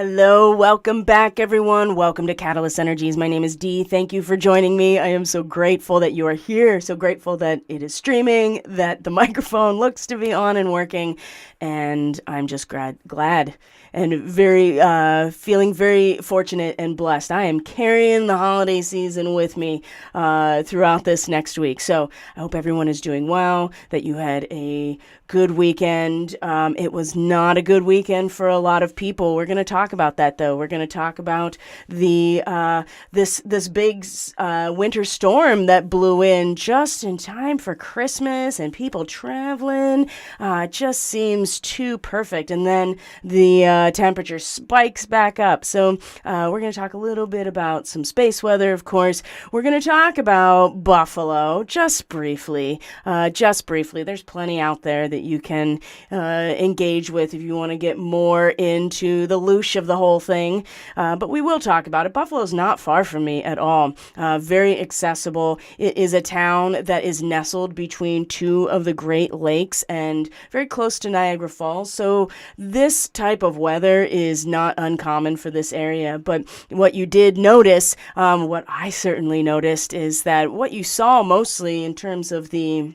Hello, welcome back, everyone. Welcome to Catalyst Energies. My name is Dee. Thank you for joining me. I am so grateful that you are here, so grateful that it is streaming, that the microphone looks to be on and working, and I'm just glad and feeling very fortunate and blessed. I am carrying the holiday season with me throughout this next week. So I hope everyone is doing well, that you had a good weekend. It was not a good weekend for a lot of people. We're going to talk about that, though. We're going to talk about the this big winter storm that blew in just in time for Christmas and people traveling. It just seems too perfect. And then the temperature spikes back up. So we're going to talk a little bit about some space weather, of course. We're going to talk about Buffalo just briefly. There's plenty out there that you can engage with if you want to get more into the louche of the whole thing. But we will talk about it. Buffalo's not far from me at all. Very accessible. It is a town that is nestled between two of the Great Lakes and very close to Niagara Falls. So this type of weather is not uncommon for this area. But what you did notice, what I certainly noticed, is that what you saw mostly in terms of the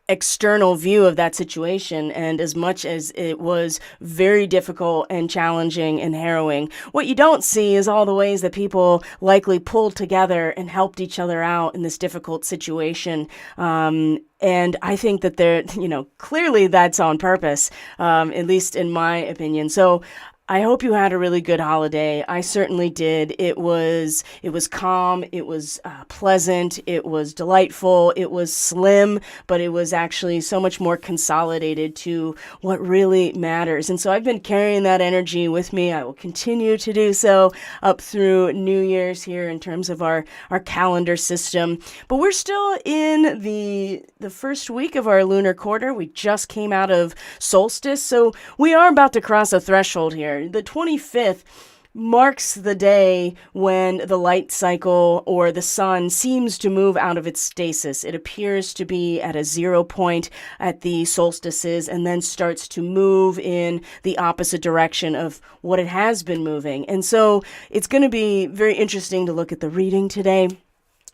external view of that situation, and as much as it was very difficult and challenging and harrowing, what you don't see is all the ways that people likely pulled together and helped each other out in this difficult situation. And I think that clearly that's on purpose, at least in my opinion. So I hope you had a really good holiday. I certainly did. It was calm. It was pleasant. It was delightful. It was slim, but it was actually so much more consolidated to what really matters. And so I've been carrying that energy with me. I will continue to do so up through New Year's here in terms of our calendar system. But we're still in the first week of our lunar quarter. We just came out of solstice, so we are about to cross a threshold here. The 25th marks the day when the light cycle or the sun seems to move out of its stasis. It appears to be at a 0 point at the solstices and then starts to move in the opposite direction of what it has been moving. And so it's going to be very interesting to look at the reading today.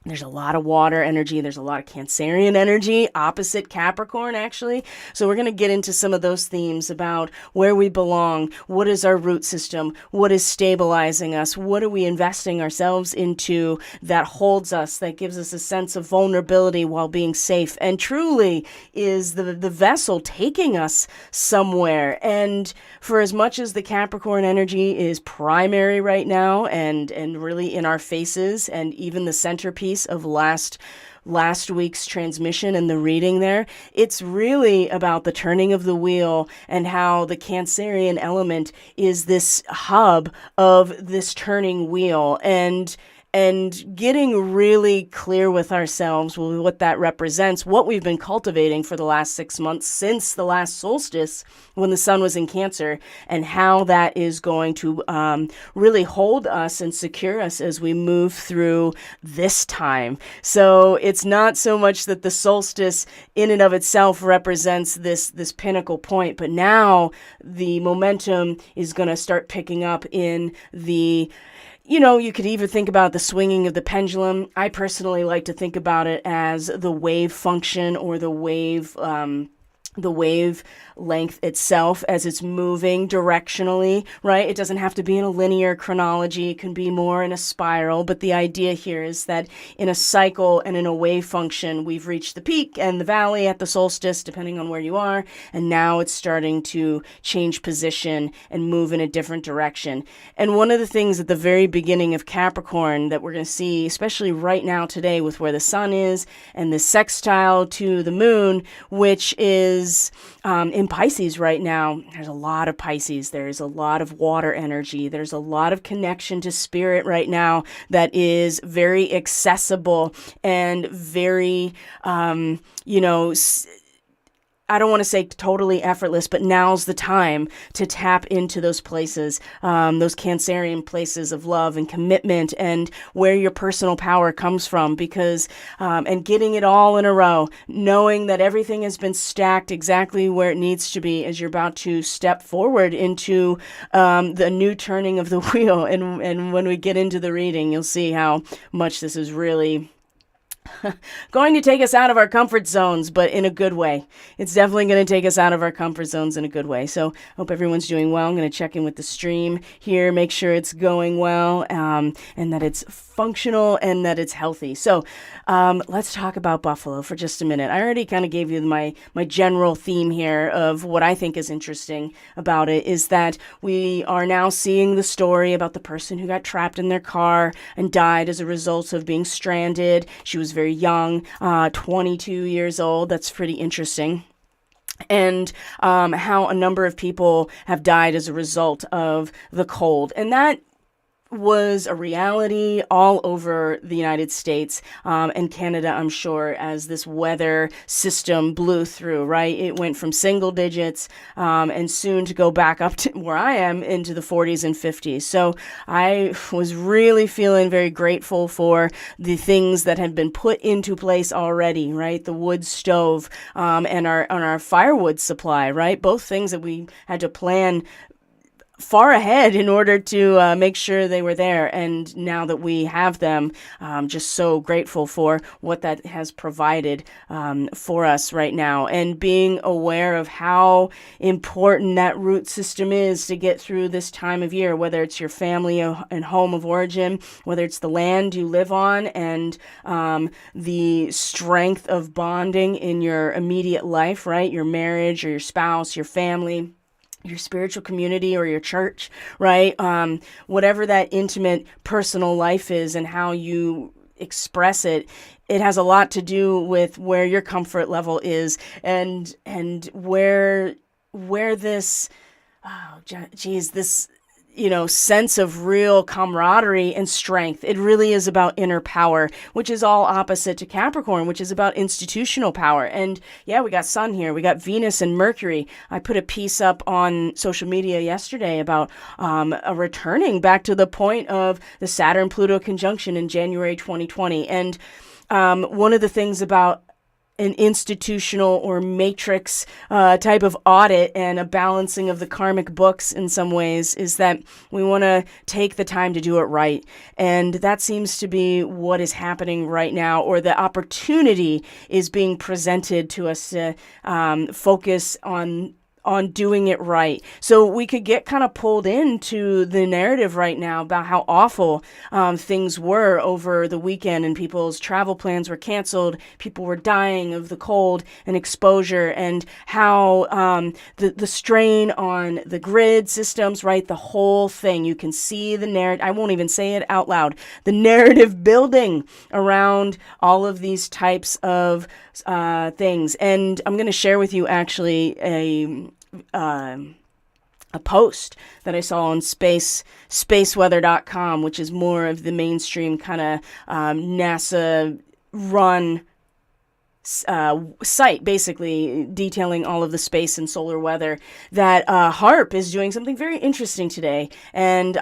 There's a lot of water energy. There's a lot of Cancerian energy, opposite Capricorn, actually. So we're going to get into some of those themes about where we belong, what is our root system, what is stabilizing us, what are we investing ourselves into that holds us, that gives us a sense of vulnerability while being safe, and truly is the vessel taking us somewhere. And for as much as the Capricorn energy is primary right now and really in our faces, and even the centerpiece of last week's transmission and the reading there, it's really about the turning of the wheel and how the Cancerian element is this hub of this turning wheel, and getting really clear with ourselves with what that represents, what we've been cultivating for the last 6 months since the last solstice when the sun was in Cancer, and how that is going to really hold us and secure us as we move through this time. So it's not so much that the solstice in and of itself represents this pinnacle point, but now the momentum is going to start picking up in the you could even think about the swinging of the pendulum. I personally like to think about it as the wave function, or the wave length itself as it's moving directionally, right? It doesn't have to be in a linear chronology. It can be more in a spiral. But the idea here is that in a cycle and in a wave function, we've reached the peak and the valley at the solstice, depending on where you are. And now it's starting to change position and move in a different direction. And one of the things at the very beginning of Capricorn that we're going to see, especially right now today with where the sun is and the sextile to the moon, which is in Pisces right now. There's a lot of Pisces. There's a lot of water energy. There's a lot of connection to spirit right now that is very accessible and very, I don't want to say totally effortless, but now's the time to tap into those places, those Cancerian places of love and commitment, and where your personal power comes from, because, and getting it all in a row, knowing that everything has been stacked exactly where it needs to be as you're about to step forward into the new turning of the wheel. And when we get into the reading, you'll see how much this is really going to take us out of our comfort zones, but in a good way. It's definitely going to take us out of our comfort zones in a good way. So hope everyone's doing well. I'm going to check in with the stream here, make sure it's going well, and that it's functional and that it's healthy. So let's talk about Buffalo for just a minute. I already kind of gave you my general theme here of what I think is interesting about it, is that we are now seeing the story about the person who got trapped in their car and died as a result of being stranded. She was very young, 22 years old. That's pretty interesting. And how a number of people have died as a result of the cold. And that was a reality all over the United States and Canada, I'm sure, as this weather system blew through, right? It went from single digits and soon to go back up to where I am into the 40s and 50s. So I was really feeling very grateful for the things that had been put into place already, right? The wood stove and our firewood supply, right? Both things that we had to plan far ahead in order to make sure they were there. And now that we have them, just so grateful for what that has provided for us right now. And being aware of how important that root system is to get through this time of year, whether it's your family and home of origin, whether it's the land you live on, and the strength of bonding in your immediate life, right? Your marriage or your spouse, your family, your spiritual community or your church, right? Whatever that intimate personal life is and how you express it, it has a lot to do with where your comfort level is and where this, this, sense of real camaraderie and strength. It really is about inner power, which is all opposite to Capricorn, which is about institutional power. And yeah, we got Sun here. We got Venus and Mercury. I put a piece up on social media yesterday about a returning back to the point of the Saturn-Pluto conjunction in January 2020. And one of the things about an institutional or matrix type of audit and a balancing of the karmic books in some ways is that we want to take the time to do it right. And that seems to be what is happening right now, or the opportunity is being presented to us to focus on doing it right. So we could get kind of pulled into the narrative right now about how awful things were over the weekend, and people's travel plans were canceled. People were dying of the cold and exposure, and how the strain on the grid systems, right? The whole thing. You can see the narrative. I won't even say it out loud. The narrative building around all of these types of things. And I'm going to share with you actually a post that I saw on spaceweather.com, which is more of the mainstream kind of NASA run site, basically detailing all of the space and solar weather, that HARP is doing something very interesting today. And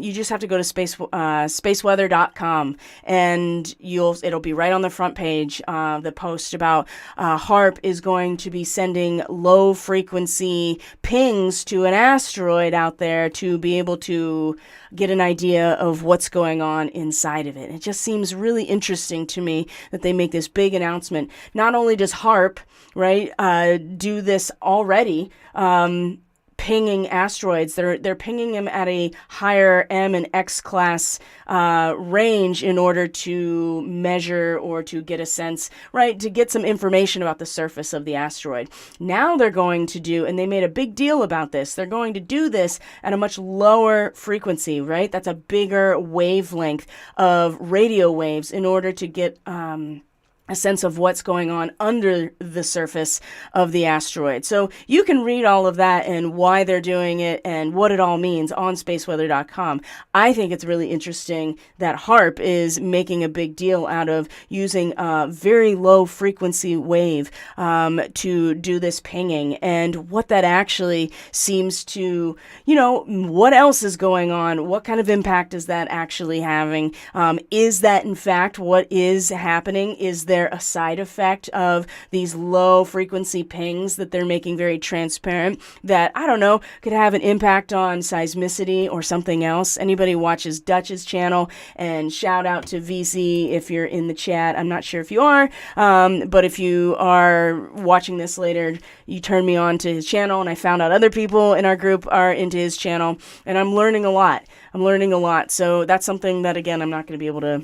you just have to go to spaceweather.com, and it'll be right on the front page, the post about HARP is going to be sending low frequency pings to an asteroid out there to be able to get an idea of what's going on inside of it. It just seems really interesting to me that they make this big announcement. Not only does HARP, right, do this already, pinging asteroids, they're pinging them at a higher M and X class range in order to measure or to get a sense, right, to get some information about the surface of the asteroid. Now they're going to do, and they made a big deal about this, they're going to do this at a much lower frequency, right? That's a bigger wavelength of radio waves in order to get a sense of what's going on under the surface of the asteroid. So you can read all of that and why they're doing it and what it all means on spaceweather.com. I think it's really interesting that HAARP is making a big deal out of using a very low frequency wave to do this pinging, and what that actually seems to, what else is going on? What kind of impact is that actually having? Is that in fact what is happening? Is there a side effect of these low frequency pings that they're making very transparent that, I don't know, could have an impact on seismicity or something else? Anybody watches Dutch's channel, and shout out to VC if you're in the chat. I'm not sure if you are, but if you are watching this later, you turned me on to his channel, and I found out other people in our group are into his channel, and I'm learning a lot. So that's something that, again, I'm not going to be able to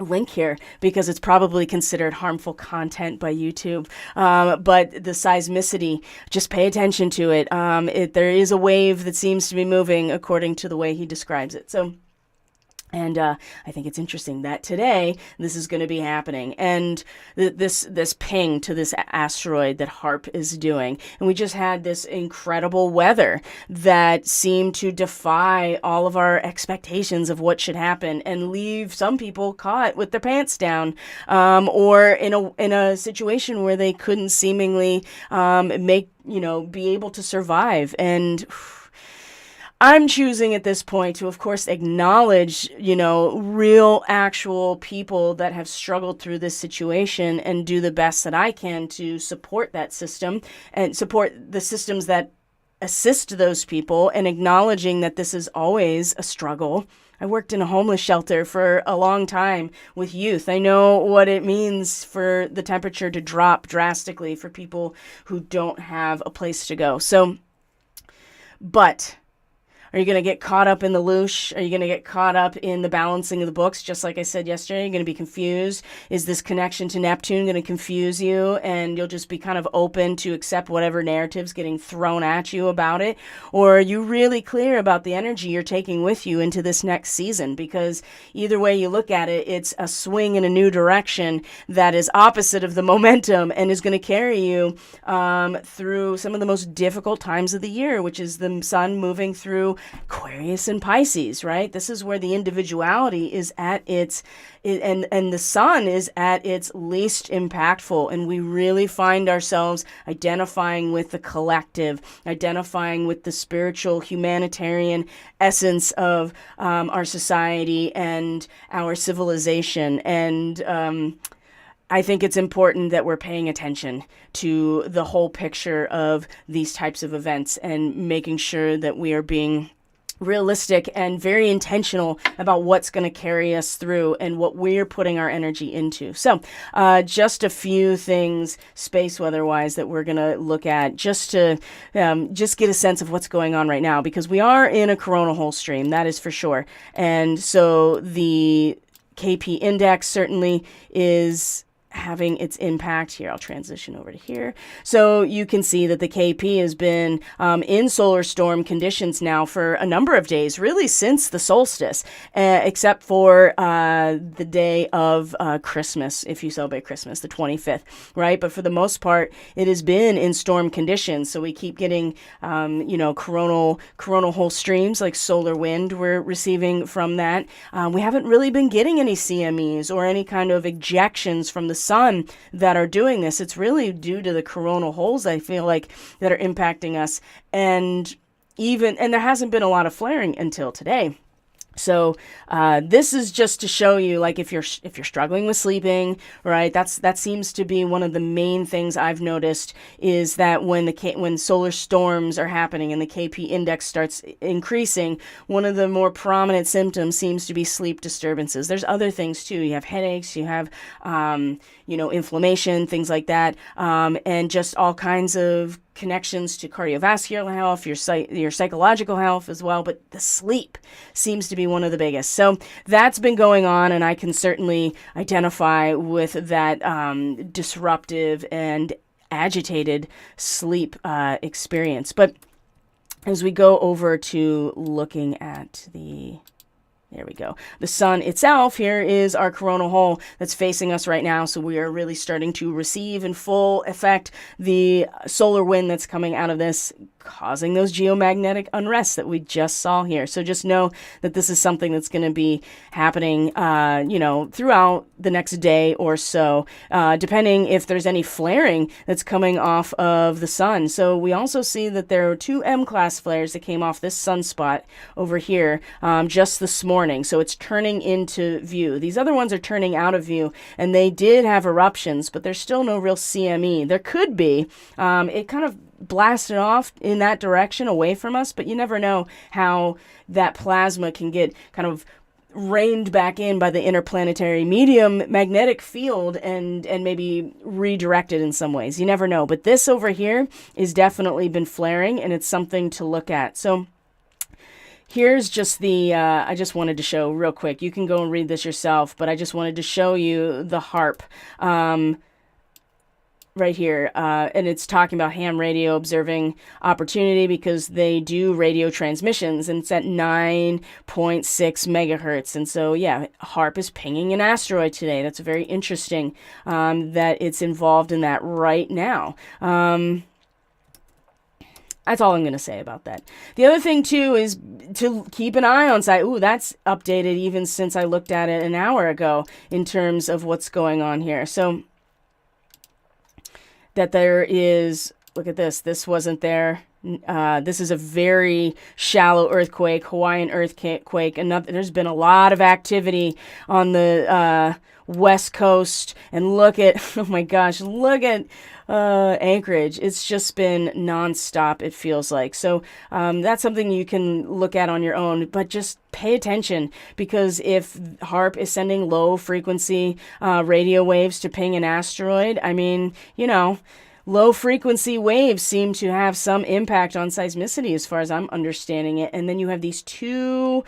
link here because it's probably considered harmful content by YouTube. But the seismicity, just pay attention to it. There is a wave that seems to be moving according to the way he describes it. And I think it's interesting that today this is going to be happening, and this ping to this asteroid that HAARP is doing. And we just had this incredible weather that seemed to defy all of our expectations of what should happen and leave some people caught with their pants down, or in a situation where they couldn't seemingly be able to survive. And I'm choosing at this point to, of course, acknowledge, real, actual people that have struggled through this situation and do the best that I can to support that system and support the systems that assist those people, and acknowledging that this is always a struggle. I worked in a homeless shelter for a long time with youth. I know what it means for the temperature to drop drastically for people who don't have a place to go. But are you going to get caught up in the loosh? Are you going to get caught up in the balancing of the books? Just like I said yesterday, you're going to be confused. Is this connection to Neptune going to confuse you, and you'll just be kind of open to accept whatever narrative's getting thrown at you about it? Or are you really clear about the energy you're taking with you into this next season? Because either way you look at it, it's a swing in a new direction that is opposite of the momentum and is going to carry you through some of the most difficult times of the year, which is the sun moving through Aquarius and Pisces, right? This is where the individuality is at and the sun is at its least impactful, and we really find ourselves identifying with the collective, identifying with the spiritual humanitarian essence of our society and our civilization. And I think it's important that we're paying attention to the whole picture of these types of events and making sure that we are being realistic and very intentional about what's going to carry us through and what we're putting our energy into. So just a few things space weather wise that we're going to look at just to just get a sense of what's going on right now, because we are in a coronal hole stream, that is for sure. And so the KP index certainly is having its impact here. I'll transition over to here. So you can see that the KP has been in solar storm conditions now for a number of days, really since the solstice, except for the day of Christmas, if you celebrate Christmas, the 25th, right? But for the most part, it has been in storm conditions. So we keep getting, coronal hole streams like solar wind we're receiving from that. We haven't really been getting any CMEs or any kind of ejections from the sun that are doing this. It's really due to the coronal holes, I feel like, that are impacting us. And there hasn't been a lot of flaring until today. So this is just to show you, like, if you're struggling with sleeping, right? That seems to be one of the main things I've noticed, is that when solar storms are happening and the KP index starts increasing, one of the more prominent symptoms seems to be sleep disturbances. There's other things too. You have headaches, you have inflammation, things like that, and just all kinds of connections to cardiovascular health, your psychological health as well, but the sleep seems to be one of the biggest. So that's been going on, and I can certainly identify with that disruptive and agitated sleep experience. But as we go over to looking at the There we go. The sun itself, here is our coronal hole that's facing us right now. So we are really starting to receive in full effect the solar wind that's coming out of this, causing those geomagnetic unrests that we just saw here. So just know that this is something that's going to be happening, throughout the next day or so, depending if there's any flaring that's coming off of the sun. So we also see that there are 2 M-class flares that came off this sunspot over here just this morning. So it's turning into view. These other ones are turning out of view, and they did have eruptions, but there's still no real CME. There could be. It kind of blasted off in that direction away from us, but you never know how that plasma can get kind of reined back in by the interplanetary medium magnetic field and maybe redirected in some ways. You never know. But this over here is definitely been flaring, and it's something to look at. So here's just I just wanted to show real quick. You can go and read this yourself, but I just wanted to show you the HARP right here, and it's talking about ham radio observing opportunity because they do radio transmissions, and it's at 9.6 megahertz. And so, yeah, HARP is pinging an asteroid today. That's very interesting that it's involved in that right now. That's all I'm going to say about that. The other thing, too, is to keep an eye on site. Ooh, that's updated even since I looked at it an hour ago in terms of what's going on here. So that there is, look at this wasn't there. This is a very shallow earthquake, Hawaiian earthquake. There's been a lot of activity on the West Coast, and look at, oh my gosh, look at Anchorage. It's just been nonstop, it feels like. So that's something you can look at on your own, but just pay attention, because if HARP is sending low frequency radio waves to ping an asteroid, I mean, low frequency waves seem to have some impact on seismicity as far as I'm understanding it. And then you have these two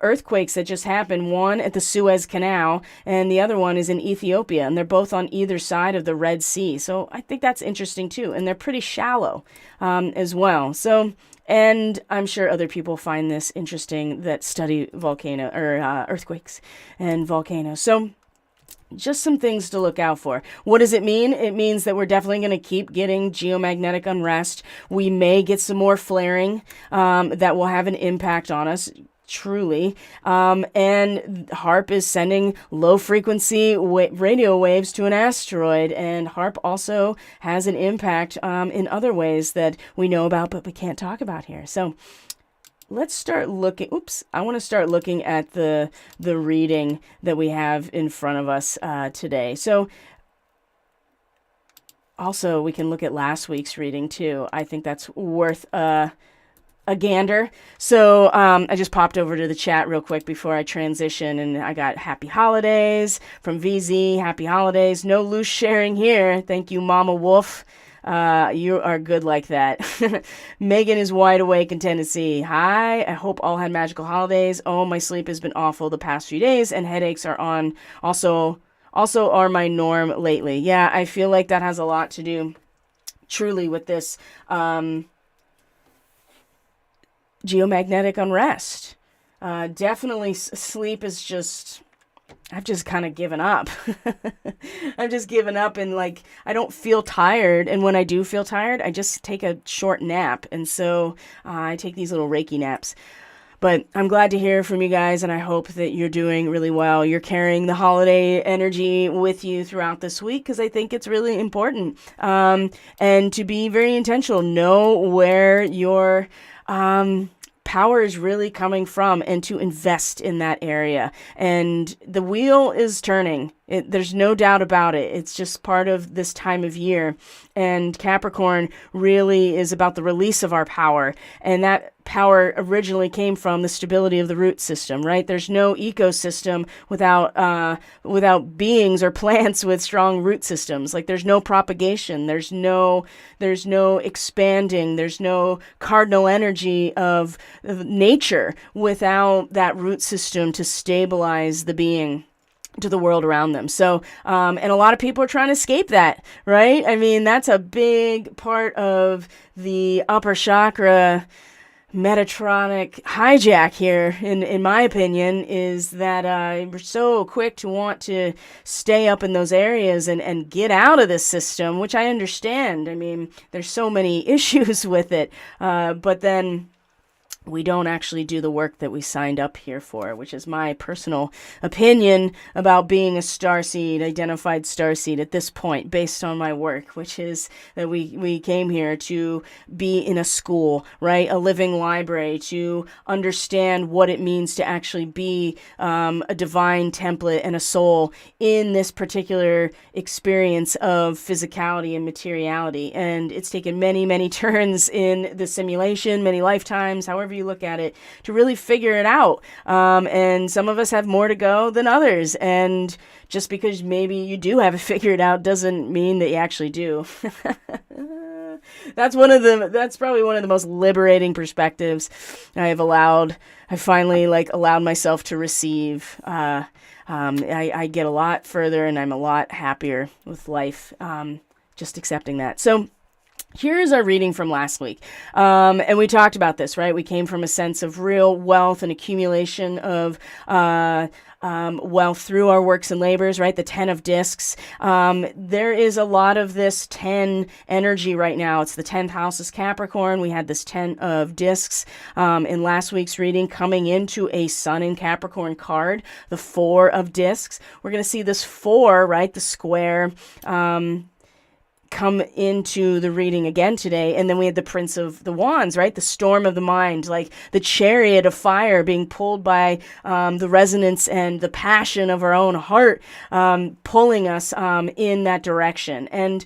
earthquakes that just happened, one at the Suez Canal and the other one is in Ethiopia, and they're both on either side of the Red Sea. So I think that's interesting too, and they're pretty shallow as well. So, and I'm sure other people find this interesting that study earthquakes and volcanoes. So just some things to look out for. What does it mean? It means that we're definitely going to keep getting geomagnetic unrest. We may get some more flaring that will have an impact on us, truly. And HARP is sending low frequency radio waves to an asteroid, and HARP also has an impact in other ways that we know about but we can't talk about here. So let's start looking. I want to start looking at the reading that we have in front of us today. So also we can look at last week's reading too. I think that's worth a gander. So I just popped over to the chat real quick before I transition, and I got happy holidays from VZ. Happy holidays. No loose sharing here. Thank you, Mama Wolf. You are good like that. Megan is wide awake in Tennessee. Hi, I hope all had magical holidays. Oh, my sleep has been awful the past few days, and headaches are also are my norm lately. Yeah, I feel like that has a lot to do truly with this geomagnetic unrest. Definitely sleep is just, I've just kind of given up. I've just given up, and I don't feel tired. And when I do feel tired, I just take a short nap. And so I take these little Reiki naps. But I'm glad to hear from you guys, and I hope that you're doing really well. You're carrying the holiday energy with you throughout this week, because I think it's really important. And to be very intentional, know where your power is really coming from, and to invest in that area. And the wheel is turning. There's no doubt about it. It's just part of this time of year. And Capricorn really is about the release of our power. And that power originally came from the stability of the root system, right? There's no ecosystem without beings or plants with strong root systems. There's no propagation. There's no expanding. There's no cardinal energy of nature without that root system to stabilize the being to the world around them. So, and a lot of people are trying to escape that, right? I mean, that's a big part of the upper chakra Metatronic hijack here, in my opinion, is that we're so quick to want to stay up in those areas and get out of this system, which I understand. I mean, there's so many issues with it, but then we don't actually do the work that we signed up here for, which is my personal opinion about being a starseed, identified starseed at this point, based on my work, which is that we came here to be in a school, right? A living library, to understand what it means to actually be a divine template and a soul in this particular experience of physicality and materiality. And it's taken many, many turns in the simulation, many lifetimes, however you look at it, to really figure it out. And some of us have more to go than others. And just because maybe you do have it figured out doesn't mean that you actually do. That's probably one of the most liberating perspectives I finally allowed myself to receive. I get a lot further and I'm a lot happier with life, just accepting that. So here's our reading from last week. And we talked about this, right? We came from a sense of real wealth and accumulation of wealth through our works and labors, right? The 10 of discs. There is a lot of this 10 energy right now. It's the 10th house is Capricorn. We had this 10 of discs in last week's reading coming into a Sun in Capricorn card, the 4 of discs. We're going to see this 4, right? The square, come into the reading again today. And then we had the Prince of the Wands, right? The storm of the mind, like the chariot of fire being pulled by the resonance and the passion of our own heart, pulling us in that direction. And,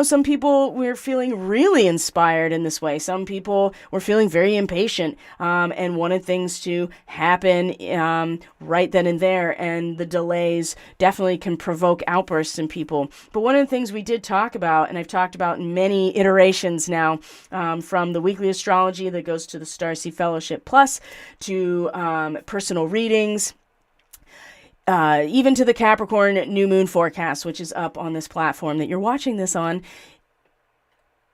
some people we're feeling really inspired in this way. Some people were feeling very impatient and wanted things to happen right then and there. And the delays definitely can provoke outbursts in people. But one of the things we did talk about, and I've talked about in many iterations now, from the weekly astrology that goes to the Starseed Fellowship Plus, to personal readings, even to the Capricorn new moon forecast, which is up on this platform that you're watching this on.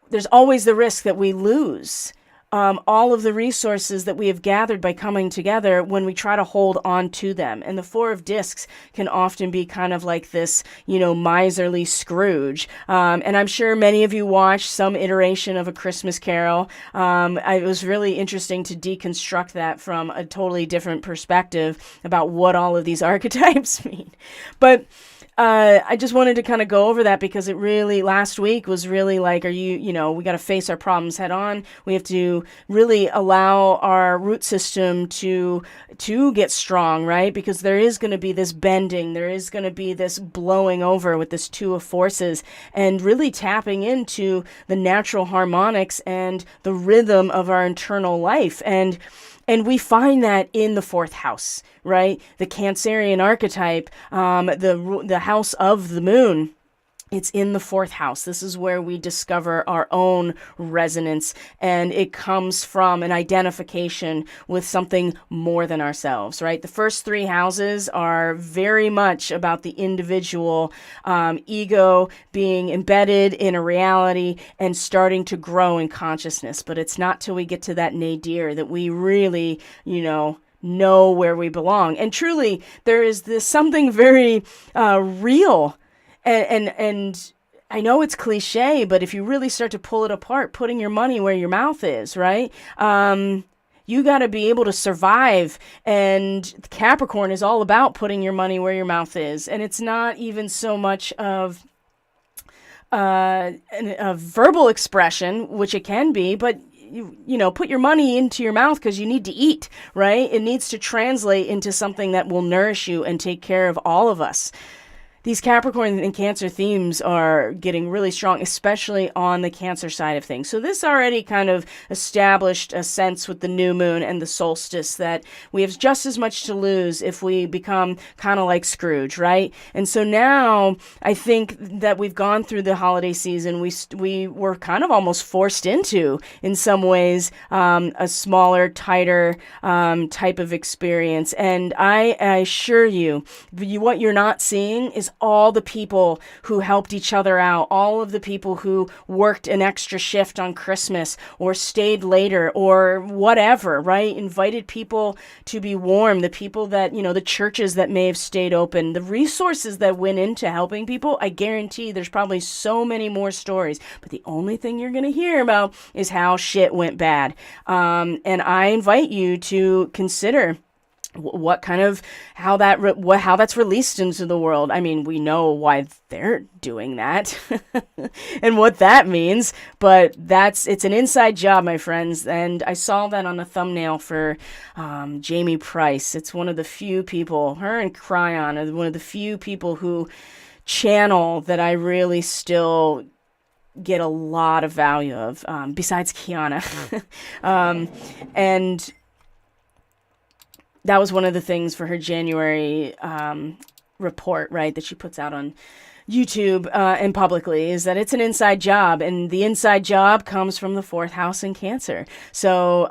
There's always the risk that we lose all of the resources that we have gathered by coming together when we try to hold on to them. And the 4 of discs can often be kind of like this, miserly Scrooge. And I'm sure many of you watched some iteration of A Christmas Carol. It was really interesting to deconstruct that from a totally different perspective about what all of these archetypes mean. But I just wanted to kind of go over that because it really, last week was really like, we got to face our problems head on. We have to really allow our root system to get strong, right? Because there is going to be this bending. There is going to be this blowing over with this 2 of forces, and really tapping into the natural harmonics and the rhythm of our internal life. And we find that in the 4th house, right? The Cancerian archetype, the house of the moon. It's in the 4th house. This is where we discover our own resonance, and it comes from an identification with something more than ourselves, right? The first 3 houses are very much about the individual ego being embedded in a reality and starting to grow in consciousness. But it's not till we get to that nadir that we really, know where we belong. And truly, there is this something very real. And I know it's cliche, but if you really start to pull it apart, putting your money where your mouth is, right? You got to be able to survive. And Capricorn is all about putting your money where your mouth is. And it's not even so much of a verbal expression, which it can be, but put your money into your mouth because you need to eat, right? It needs to translate into something that will nourish you and take care of all of us. These Capricorn and Cancer themes are getting really strong, especially on the Cancer side of things. So this already kind of established a sense with the new moon and the solstice that we have just as much to lose if we become kind of like Scrooge, right? And so now I think that we've gone through the holiday season. We were kind of almost forced into, in some ways, a smaller, tighter type of experience. And I assure you, what you're not seeing is all the people who helped each other out, all of the people who worked an extra shift on Christmas or stayed later or whatever, right? Invited people to be warm, the people that, the churches that may have stayed open, the resources that went into helping people. I guarantee there's probably so many more stories, but the only thing you're going to hear about is how shit went bad. And I invite you to consider how that's released into the world. I mean, we know why they're doing that and what that means, but it's an inside job, my friends. And I saw that on a thumbnail for Jamie Price. It's one of the few people, her and Cryon are one of the few people who channel that I really still get a lot of value of, besides Kiana. And that was one of the things for her January report, right, that she puts out on YouTube and publicly, is that it's an inside job, and the inside job comes from the 4th house in Cancer. So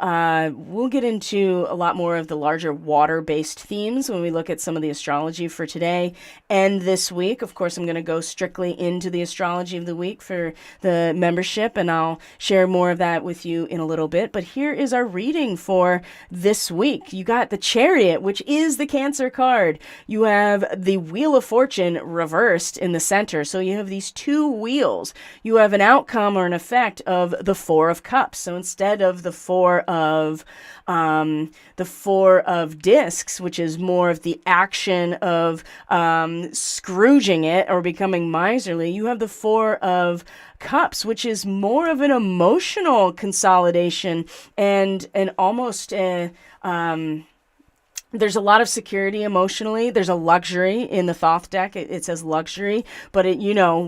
we'll get into a lot more of the larger water-based themes when we look at some of the astrology for today and this week. Of course, I'm going to go strictly into the astrology of the week for the membership, and I'll share more of that with you in a little bit. But here is our reading for this week. You got the Chariot, which is the Cancer card. You have the Wheel of Fortune reversed in the center. So you have these two wheels. You have an outcome or an effect of the 4 of Cups. So instead of the 4 of discs, which is more of the action of Scrooging it or becoming miserly, you have the 4 of Cups, which is more of an emotional consolidation and almost a there's a lot of security emotionally. There's a luxury in the Thoth deck. It says luxury, but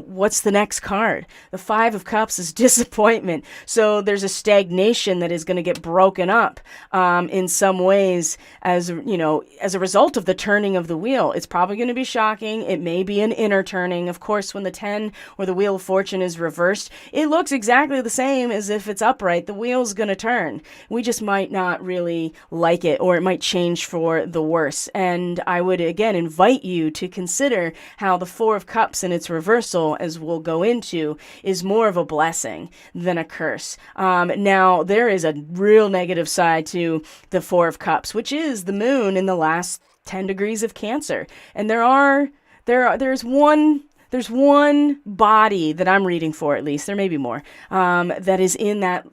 what's the next card? The 5 of Cups is disappointment. So there's a stagnation that is going to get broken up in some ways as a result of the turning of the wheel. It's probably going to be shocking. It may be an inner turning. Of course, when the 10 or the Wheel of Fortune is reversed, it looks exactly the same as if it's upright. The wheel's going to turn. We just might not really like it, or it might change for the worse. And I would again invite you to consider how the 4 of Cups in its reversal, as we'll go into, is more of a blessing than a curse. Now there is a real negative side to the 4 of Cups, which is the moon in the last 10 degrees of Cancer. And there's one body that I'm reading for, at least there may be more, that is in that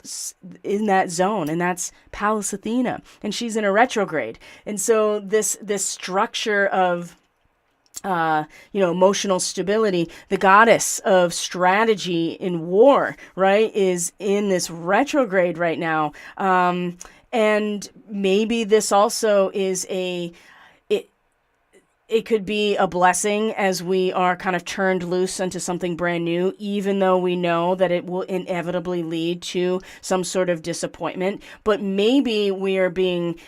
zone, and that's Pallas Athena, and she's in a retrograde. And so this structure of emotional stability, the goddess of strategy in war, right, is in this retrograde right now. And maybe this also is it could be a blessing as we are kind of turned loose into something brand new, even though we know that it will inevitably lead to some sort of disappointment. But maybe we are being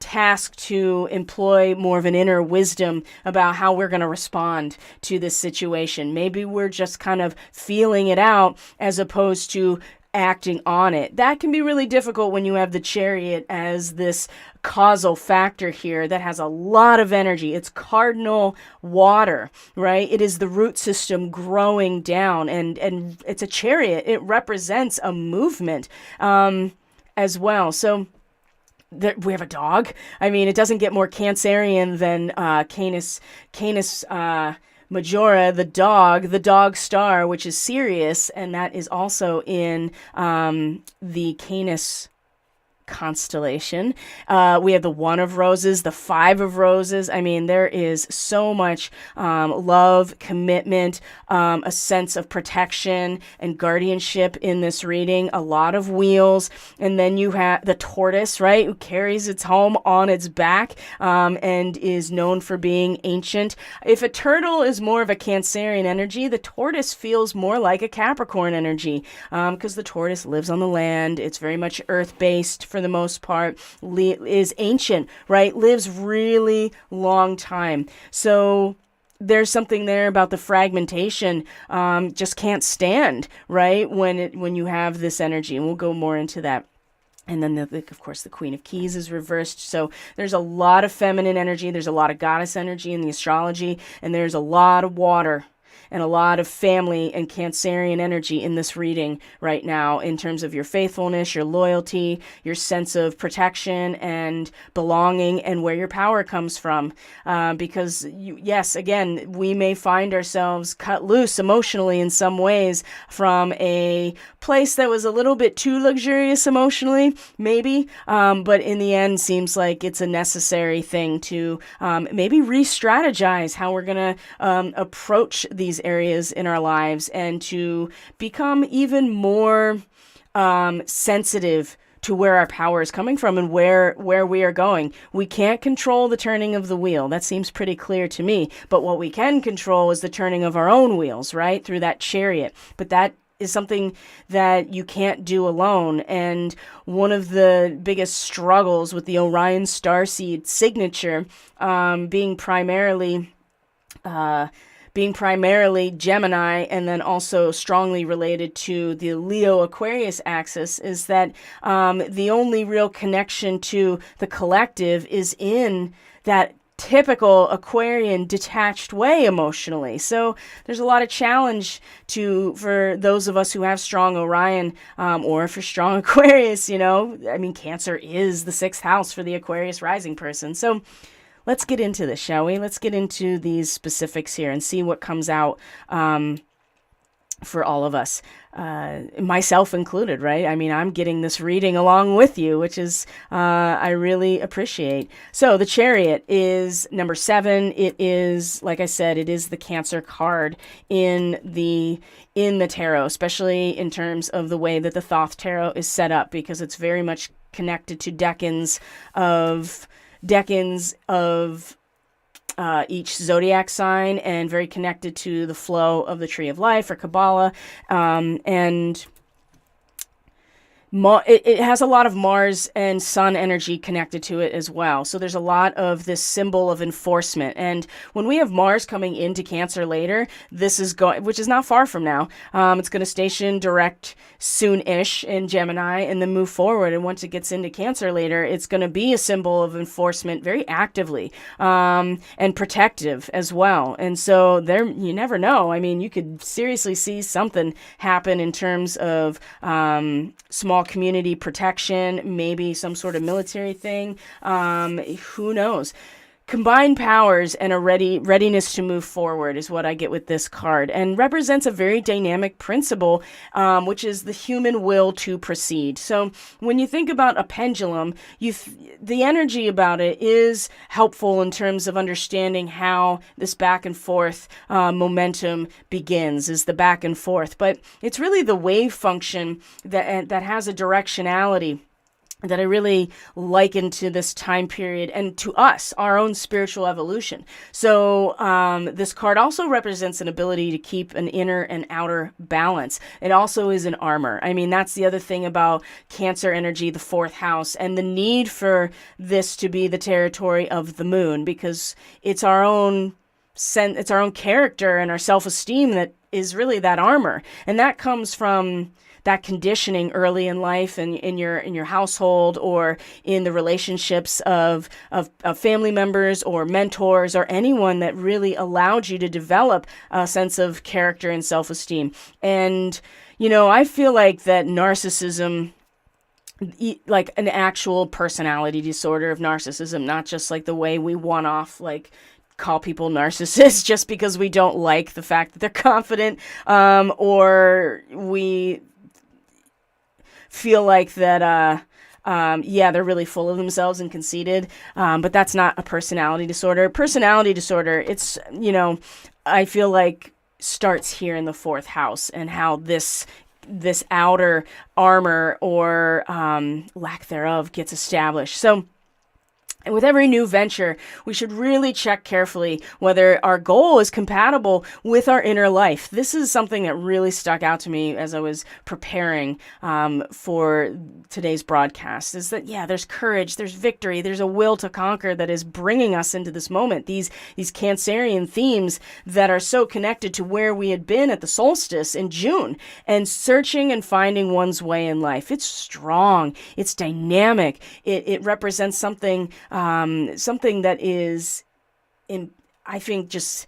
tasked to employ more of an inner wisdom about how we're going to respond to this situation. Maybe we're just kind of feeling it out as opposed to acting on it. That can be really difficult when you have the Chariot as this causal factor here that has a lot of energy. It's cardinal water, right? It is the root system growing down, and it's a Chariot. It represents a movement as well. So we have a dog. I mean, it doesn't get more Cancerian than Canis Majora, the dog star, which is Sirius, and that is also in the Canis constellation. We have the 1 of Roses, the 5 of Roses. I mean, there is so much love, commitment, a sense of protection and guardianship in this reading. A lot of wheels. And then you have the tortoise, right, who carries its home on its back and is known for being ancient. If a turtle is more of a Cancerian energy, the tortoise feels more like a Capricorn energy because the tortoise lives on the land. It's very much earth-based for the most part, is ancient, right? Lives really long time. So there's something there about the fragmentation, just can't stand, right? When you have this energy, and we'll go more into that. And then, of course, the Queen of Keys is reversed. So there's a lot of feminine energy. There's a lot of goddess energy in the astrology. And there's a lot of water and a lot of family and Cancerian energy in this reading right now in terms of your faithfulness, your loyalty, your sense of protection and belonging, and where your power comes from. Because, yes, again, we may find ourselves cut loose emotionally in some ways from a place that was a little bit too luxurious emotionally, maybe, but in the end seems like it's a necessary thing to maybe re-strategize how we're going to approach these areas in our lives and to become even more sensitive to where our power is coming from and where we are going. We can't control the turning of the wheel. That seems pretty clear to me. But what we can control is the turning of our own wheels, right? Through that chariot. But that is something that you can't do alone. And one of the biggest struggles with the Orion Starseed signature being primarily Gemini, and then also strongly related to the Leo Aquarius axis, is that the only real connection to the collective is in that typical Aquarian detached way emotionally. So there's a lot of challenge for those of us who have strong Orion or for strong Aquarius, I mean, Cancer is the 6th house for the Aquarius rising person. So let's get into this, shall we? Let's get into these specifics here and see what comes out for all of us, myself included, right? I mean, I'm getting this reading along with you, which is, I really appreciate. So the Chariot is number 7. It is, like I said, it is the Cancer card in the tarot, especially in terms of the way that the Thoth tarot is set up, because it's very much connected to decans of each zodiac sign, and very connected to the flow of the Tree of Life or Kabbalah, and it has a lot of Mars and Sun energy connected to it as well. So there's a lot of this symbol of enforcement. And when we have Mars coming into Cancer later, this is going, which is not far from now. It's going to station direct soon-ish in Gemini and then move forward. And once it gets into Cancer later, it's going to be a symbol of enforcement very actively, and protective as well. And so there, you never know. I mean, you could seriously see something happen in terms of small community protection, maybe some sort of military thing. Who knows? Combined powers and a readiness to move forward is what I get with this card, and represents a very dynamic principle, which is the human will to proceed. So when you think about a pendulum, the energy about it is helpful in terms of understanding how this back and forth momentum begins, is the back and forth. But it's really the wave function that has a directionality that I really liken to this time period and to us, our own spiritual evolution. So this card also represents an ability to keep an inner and outer balance. It also is an armor. I mean, that's the other thing about Cancer energy, the 4th house, and the need for this to be the territory of the moon, because it's our own character and our self-esteem that is really that armor. And that comes from that conditioning early in life and in your household, or in the relationships of family members or mentors or anyone that really allowed you to develop a sense of character and self-esteem. And, I feel like that narcissism, like an actual personality disorder of narcissism, not just like the way we one-off, like, call people narcissists just because we don't like the fact that they're confident, or we feel like that, they're really full of themselves and conceited, but that's not a personality disorder. Personality disorder, it's, I feel like starts here in the 4th house, and how this outer armor or lack thereof gets established. So And with every new venture, we should really check carefully whether our goal is compatible with our inner life. This is something that really stuck out to me as I was preparing for today's broadcast, is that, yeah, there's courage, there's victory, there's a will to conquer that is bringing us into this moment. These Cancerian themes that are so connected to where we had been at the solstice in June, and searching and finding one's way in life. It's strong, it's dynamic, it represents something that is, I think, just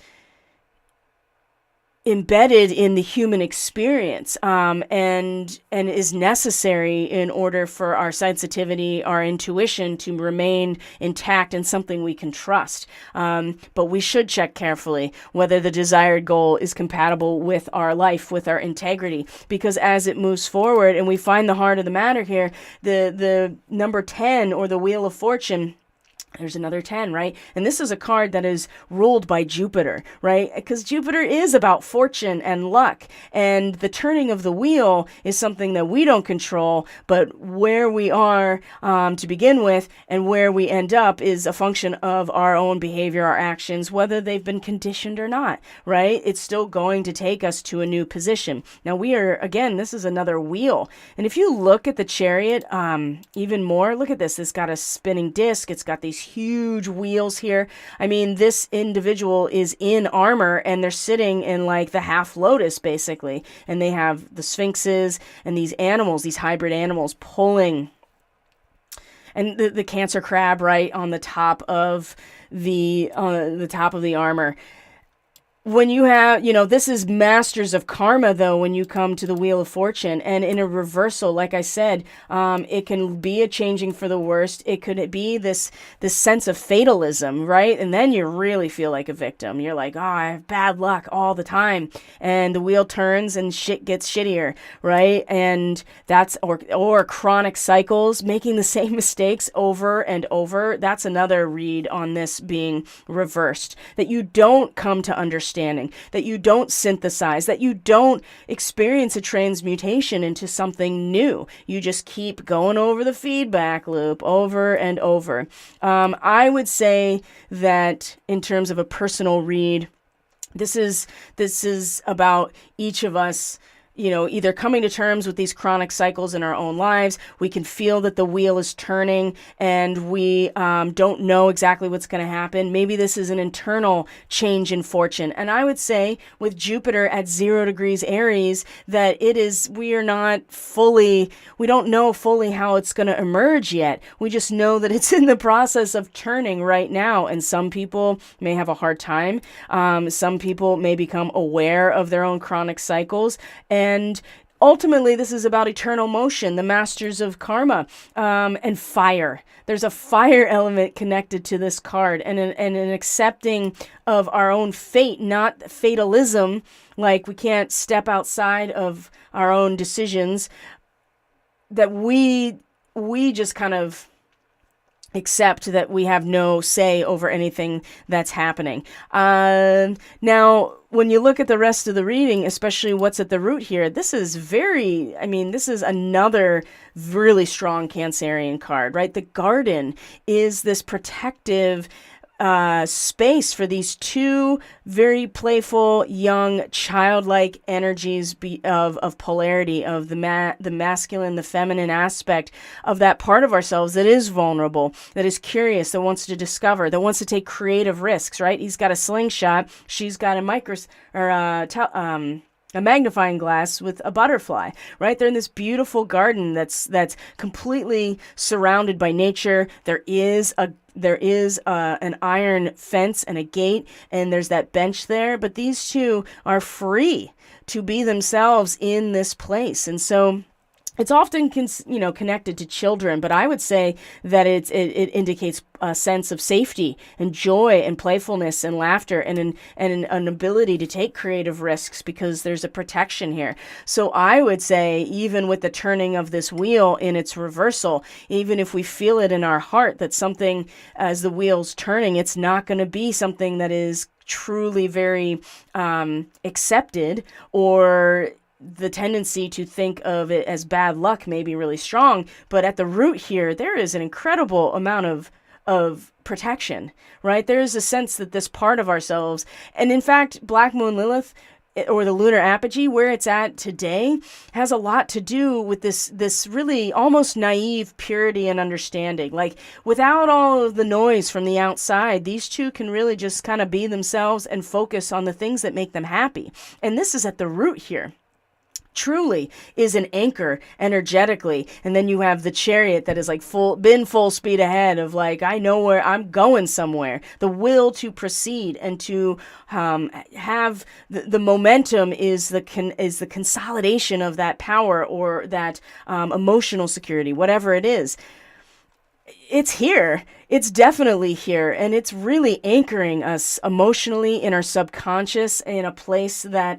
embedded in the human experience, and is necessary in order for our sensitivity, our intuition to remain intact and something we can trust. But we should check carefully whether the desired goal is compatible with our life, with our integrity, because as it moves forward and we find the heart of the matter here, the number 10, or the Wheel of Fortune. There's another 10, right? And this is a card that is ruled by Jupiter, right? Because Jupiter is about fortune and luck. And the turning of the wheel is something that we don't control, but where we are to begin with and where we end up is a function of our own behavior, our actions, whether they've been conditioned or not, right? It's still going to take us to a new position. Now this is another wheel. And if you look at the Chariot even more, look at this. It's got a spinning disc. It's got these huge wheels here. I mean, this individual is in armor and they're sitting in like the half lotus basically. And they have the sphinxes and these animals, these hybrid animals pulling, and the Cancer crab right on the top of the armor. When you have, this is Masters of Karma, though, when you come to the Wheel of Fortune. And in a reversal, like I said, it can be a changing for the worst. It could be this sense of fatalism, right? And then you really feel like a victim. You're like, oh, I have bad luck all the time. And the wheel turns and shit gets shittier, right? And that's, or chronic cycles, making the same mistakes over and over. That's another read on this being reversed. That you don't come to understand, that you don't synthesize, that you don't experience a transmutation into something new. You just keep going over the feedback loop over and over. I would say that in terms of a personal read, this is about each of us, either coming to terms with these chronic cycles in our own lives. We can feel that the wheel is turning and we don't know exactly what's going to happen. Maybe this is an internal change in fortune. And I would say with Jupiter at 0 degrees Aries, that we don't know fully how it's going to emerge yet. We just know that it's in the process of turning right now. And some people may have a hard time. Some people may become aware of their own chronic cycles. And ultimately, this is about eternal motion, the Masters of Karma, and fire. There's a fire element connected to this card, and an accepting of our own fate, not fatalism, like we can't step outside of our own decisions, that we just kind of accept that we have no say over anything that's happening. Now, when you look at the rest of the reading, especially what's at the root here, this is another really strong Cancerian card, right? The Garden is this protective space for these two very playful, young, childlike energies of polarity, of the masculine, the feminine aspect of that part of ourselves that is vulnerable, that is curious, that wants to discover, that wants to take creative risks, right? He's got a slingshot. She's got a magnifying glass with a butterfly, right? They're in this beautiful garden that's completely surrounded by nature. There is an iron fence and a gate, and there's that bench there, but these two are free to be themselves in this place. And so it's often connected to children, but I would say that it indicates a sense of safety and joy and playfulness and laughter and an ability to take creative risks, because there's a protection here. So I would say, even with the turning of this wheel in its reversal, even if we feel it in our heart that something, as the wheel's turning, it's not going to be something that is truly very accepted, or the tendency to think of it as bad luck may be really strong. But at the root here, there is an incredible amount of of protection, right? There is a sense that this part of ourselves, and in fact, Black Moon Lilith, or the lunar apogee, where it's at today, has a lot to do with this really almost naive purity and understanding. Like, without all of the noise from the outside, these two can really just kind of be themselves and focus on the things that make them happy. And this is at the root here. Truly is an anchor energetically. And then you have the Chariot that is like been full speed ahead of like, I know where I'm going somewhere. The will to proceed and to have the momentum is the consolidation of that power or that emotional security, whatever it is. It's here. It's definitely here. And it's really anchoring us emotionally in our subconscious in a place that,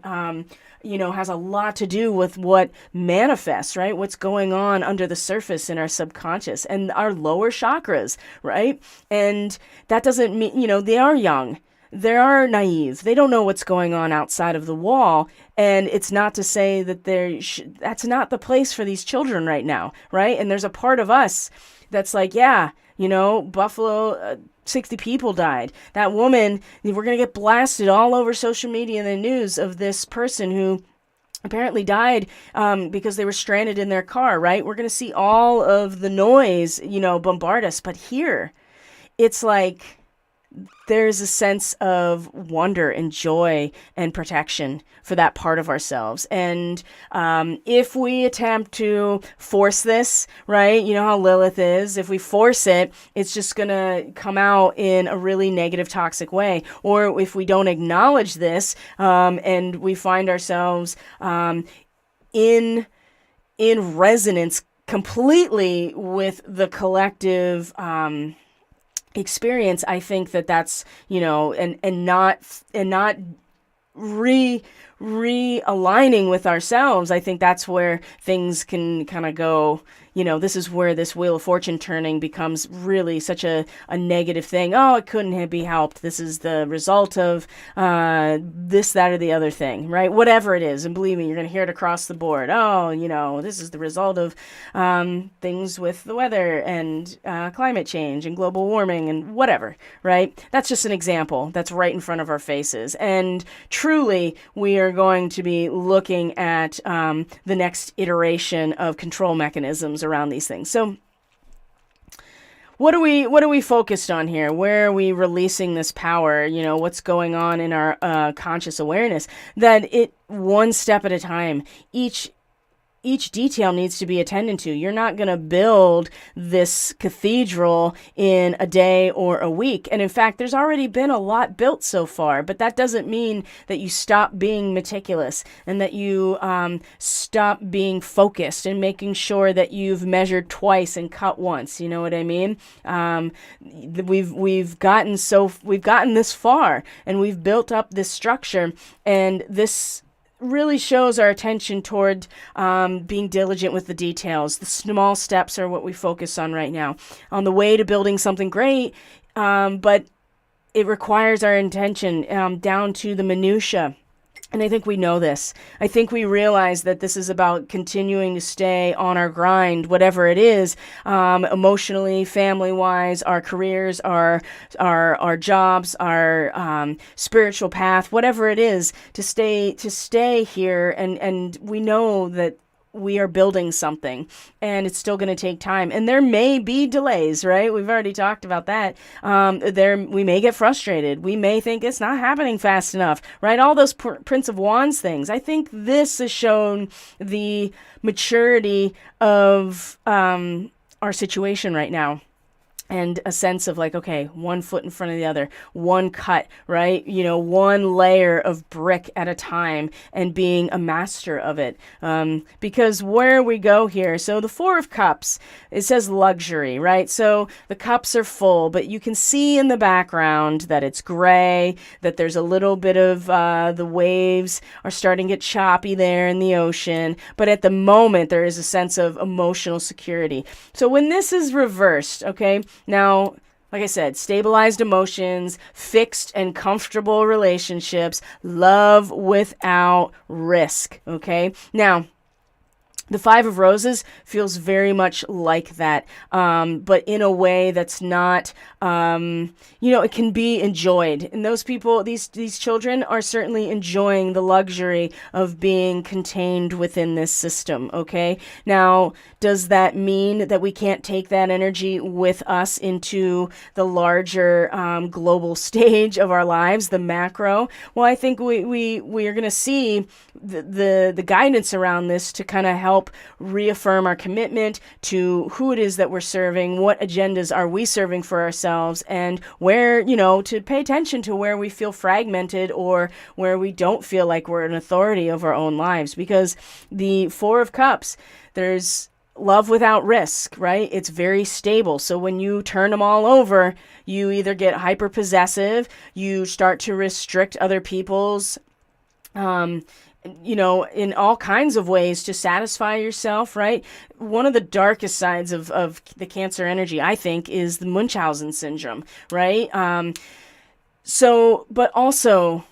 has a lot to do with what manifests, right? What's going on under the surface in our subconscious and our lower chakras, right? And that doesn't mean, they are young. They are naive. They don't know what's going on outside of the wall. And it's not to say that that's not the place for these children right now, right? And there's a part of us that's like, yeah, Buffalo, 60 people died. That woman, we're going to get blasted all over social media and the news of this person who apparently died because they were stranded in their car, right? We're going to see all of the noise, bombard us. But here, it's like there's a sense of wonder and joy and protection for that part of ourselves. And if we attempt to force this, right, you know how Lilith is, if we force it, it's just going to come out in a really negative, toxic way. Or if we don't acknowledge this and we find ourselves in resonance completely with the collective experience, I think that's, and not realigning with ourselves. I think that's where things can kind of go, this is where this Wheel of Fortune turning becomes really such a negative thing. Oh, it couldn't be helped. This is the result of this, that, or the other thing, right? Whatever it is. And believe me, you're going to hear it across the board. Oh, this is the result of things with the weather and climate change and global warming and whatever, right? That's just an example that's right in front of our faces. And truly, we are going to be looking at the next iteration of control mechanisms around these things. So what are we focused on here? Where are we releasing this power? What's going on in our conscious awareness? That it one step at a time. Each detail needs to be attended to. You're not going to build this cathedral in a day or a week. And in fact, there's already been a lot built so far, but that doesn't mean that you stop being meticulous and that you stop being focused and making sure that you've measured twice and cut once. You know what I mean? We've gotten this far and we've built up this structure, and this really shows our attention toward being diligent with the details. The small steps are what we focus on right now. On the way to building something great, but it requires our intention down to the minutia. And I think we know this. I think we realize that this is about continuing to stay on our grind, whatever it is, emotionally, family-wise, our careers, our jobs, our spiritual path, whatever it is, to stay here. And we know that we are building something, and it's still going to take time. And there may be delays, right? We've already talked about that. We may get frustrated. We may think it's not happening fast enough, right? All those Prince of Wands things. I think this has shown the maturity of our situation right now. And a sense of like, okay, one foot in front of the other, one cut, right? One layer of brick at a time, and being a master of it. Because where we go here, so the Four of Cups, it says luxury, right? So the cups are full, but you can see in the background that it's gray, that there's a little bit of the waves are starting to get choppy there in the ocean. But at the moment, there is a sense of emotional security. So when this is reversed, okay, now, like I said, stabilized emotions, fixed and comfortable relationships, love without risk, okay? Now, The Five of Roses feels very much like that, but in a way that's not, it can be enjoyed. And those people, these children are certainly enjoying the luxury of being contained within this system, okay? Now, does that mean that we can't take that energy with us into the larger global stage of our lives, the macro? Well, I think we are going to see the guidance around this to kind of help reaffirm our commitment to who it is that we're serving, what agendas are we serving for ourselves, and where, to pay attention to where we feel fragmented or where we don't feel like we're an authority of our own lives. Because the Four of Cups, there's love without risk, right? It's very stable. So when you turn them all over, you either get hyper possessive, you start to restrict other people's in all kinds of ways to satisfy yourself, right? One of the darkest sides of the Cancer energy, I think, is the Munchausen syndrome, right? But also,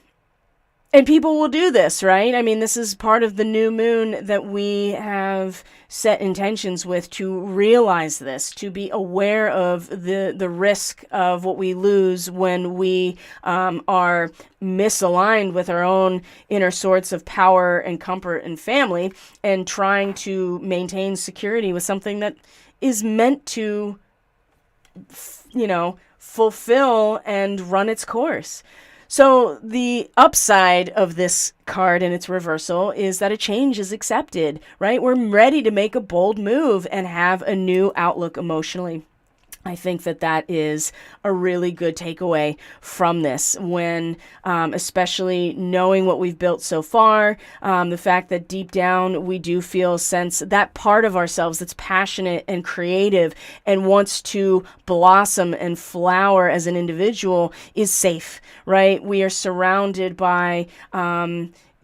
and people will do this, right? I mean, this is part of the new moon that we have set intentions with, to realize this, to be aware of the risk of what we lose when we are misaligned with our own inner sorts of power and comfort and family, and trying to maintain security with something that is meant to, fulfill and run its course. So the upside of this card and its reversal is that a change is accepted, right? We're ready to make a bold move and have a new outlook emotionally. I think that is a really good takeaway from this, when especially knowing what we've built so far, the fact that deep down we do feel a sense that part of ourselves that's passionate and creative and wants to blossom and flower as an individual is safe, right? We are surrounded by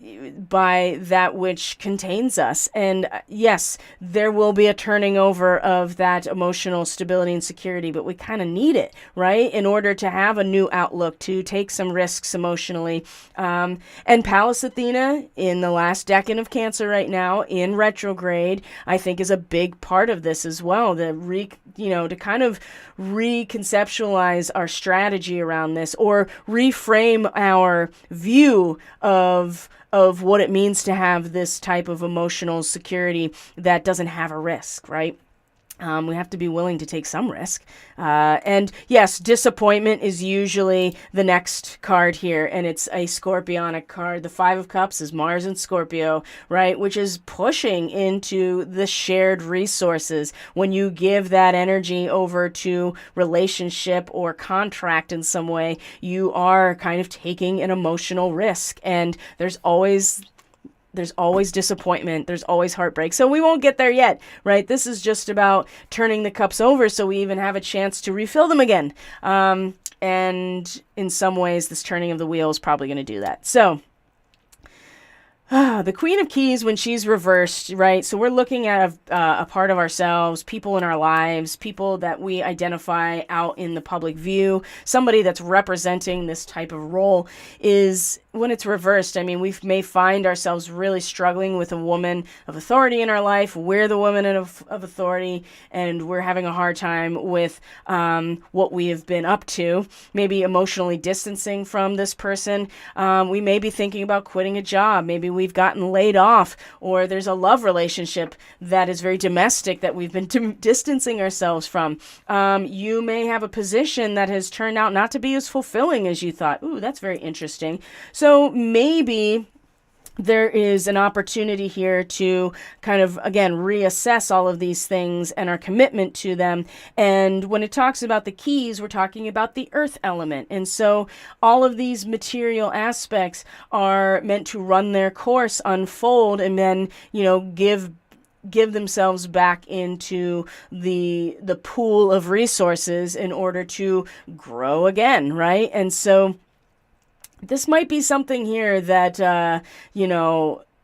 that which contains us. And yes, there will be a turning over of that emotional stability and security, but we kind of need it, right? In order to have a new outlook, to take some risks emotionally. And Pallas Athena in the last decan of Cancer right now in retrograde, I think is a big part of this as well. To kind of reconceptualize our strategy around this, or reframe our view of what it means to have this type of emotional security that doesn't have a risk, right? We have to be willing to take some risk. And yes, disappointment is usually the next card here, and it's a Scorpionic card. The Five of Cups is Mars and Scorpio, right? Which is pushing into the shared resources. When you give that energy over to relationship or contract in some way, you are kind of taking an emotional risk. And there's always disappointment. There's always heartbreak. So we won't get there yet, right? This is just about turning the cups over so we even have a chance to refill them again. And in some ways, this turning of the wheel is probably going to do that. So the Queen of Keys, when she's reversed, right? So we're looking at a part of ourselves, people in our lives, people that we identify out in the public view, somebody that's representing this type of role. Is when it's reversed, I mean, we may find ourselves really struggling with a woman of authority in our life. We're the woman of authority, and we're having a hard time with what we have been up to, maybe emotionally distancing from this person. We may be thinking about quitting a job. Maybe we've gotten laid off, or there's a love relationship that is very domestic that we've been distancing ourselves from. You may have a position that has turned out not to be as fulfilling as you thought. Ooh, that's very interesting. So maybe there is an opportunity here to kind of, again, reassess all of these things and our commitment to them. And when it talks about the keys, we're talking about the earth element. And so all of these material aspects are meant to run their course, unfold, and then, give themselves back into the pool of resources in order to grow again, right? And so this might be something here that,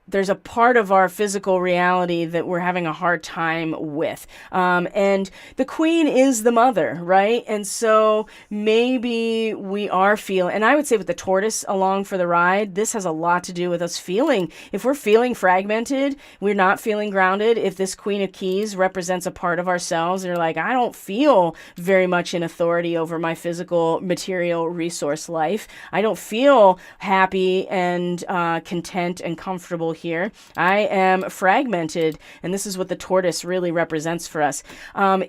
there's a part of our physical reality that we're having a hard time with. And the queen is the mother, right? And so maybe we are feeling, and I would say with the tortoise along for the ride, this has a lot to do with us feeling, if we're feeling fragmented, we're not feeling grounded. If this queen of keys represents a part of ourselves, and you're like, I don't feel very much in authority over my physical, material, resource life. I don't feel happy and content and comfortable here. I am fragmented, and this is what the tortoise really represents for us.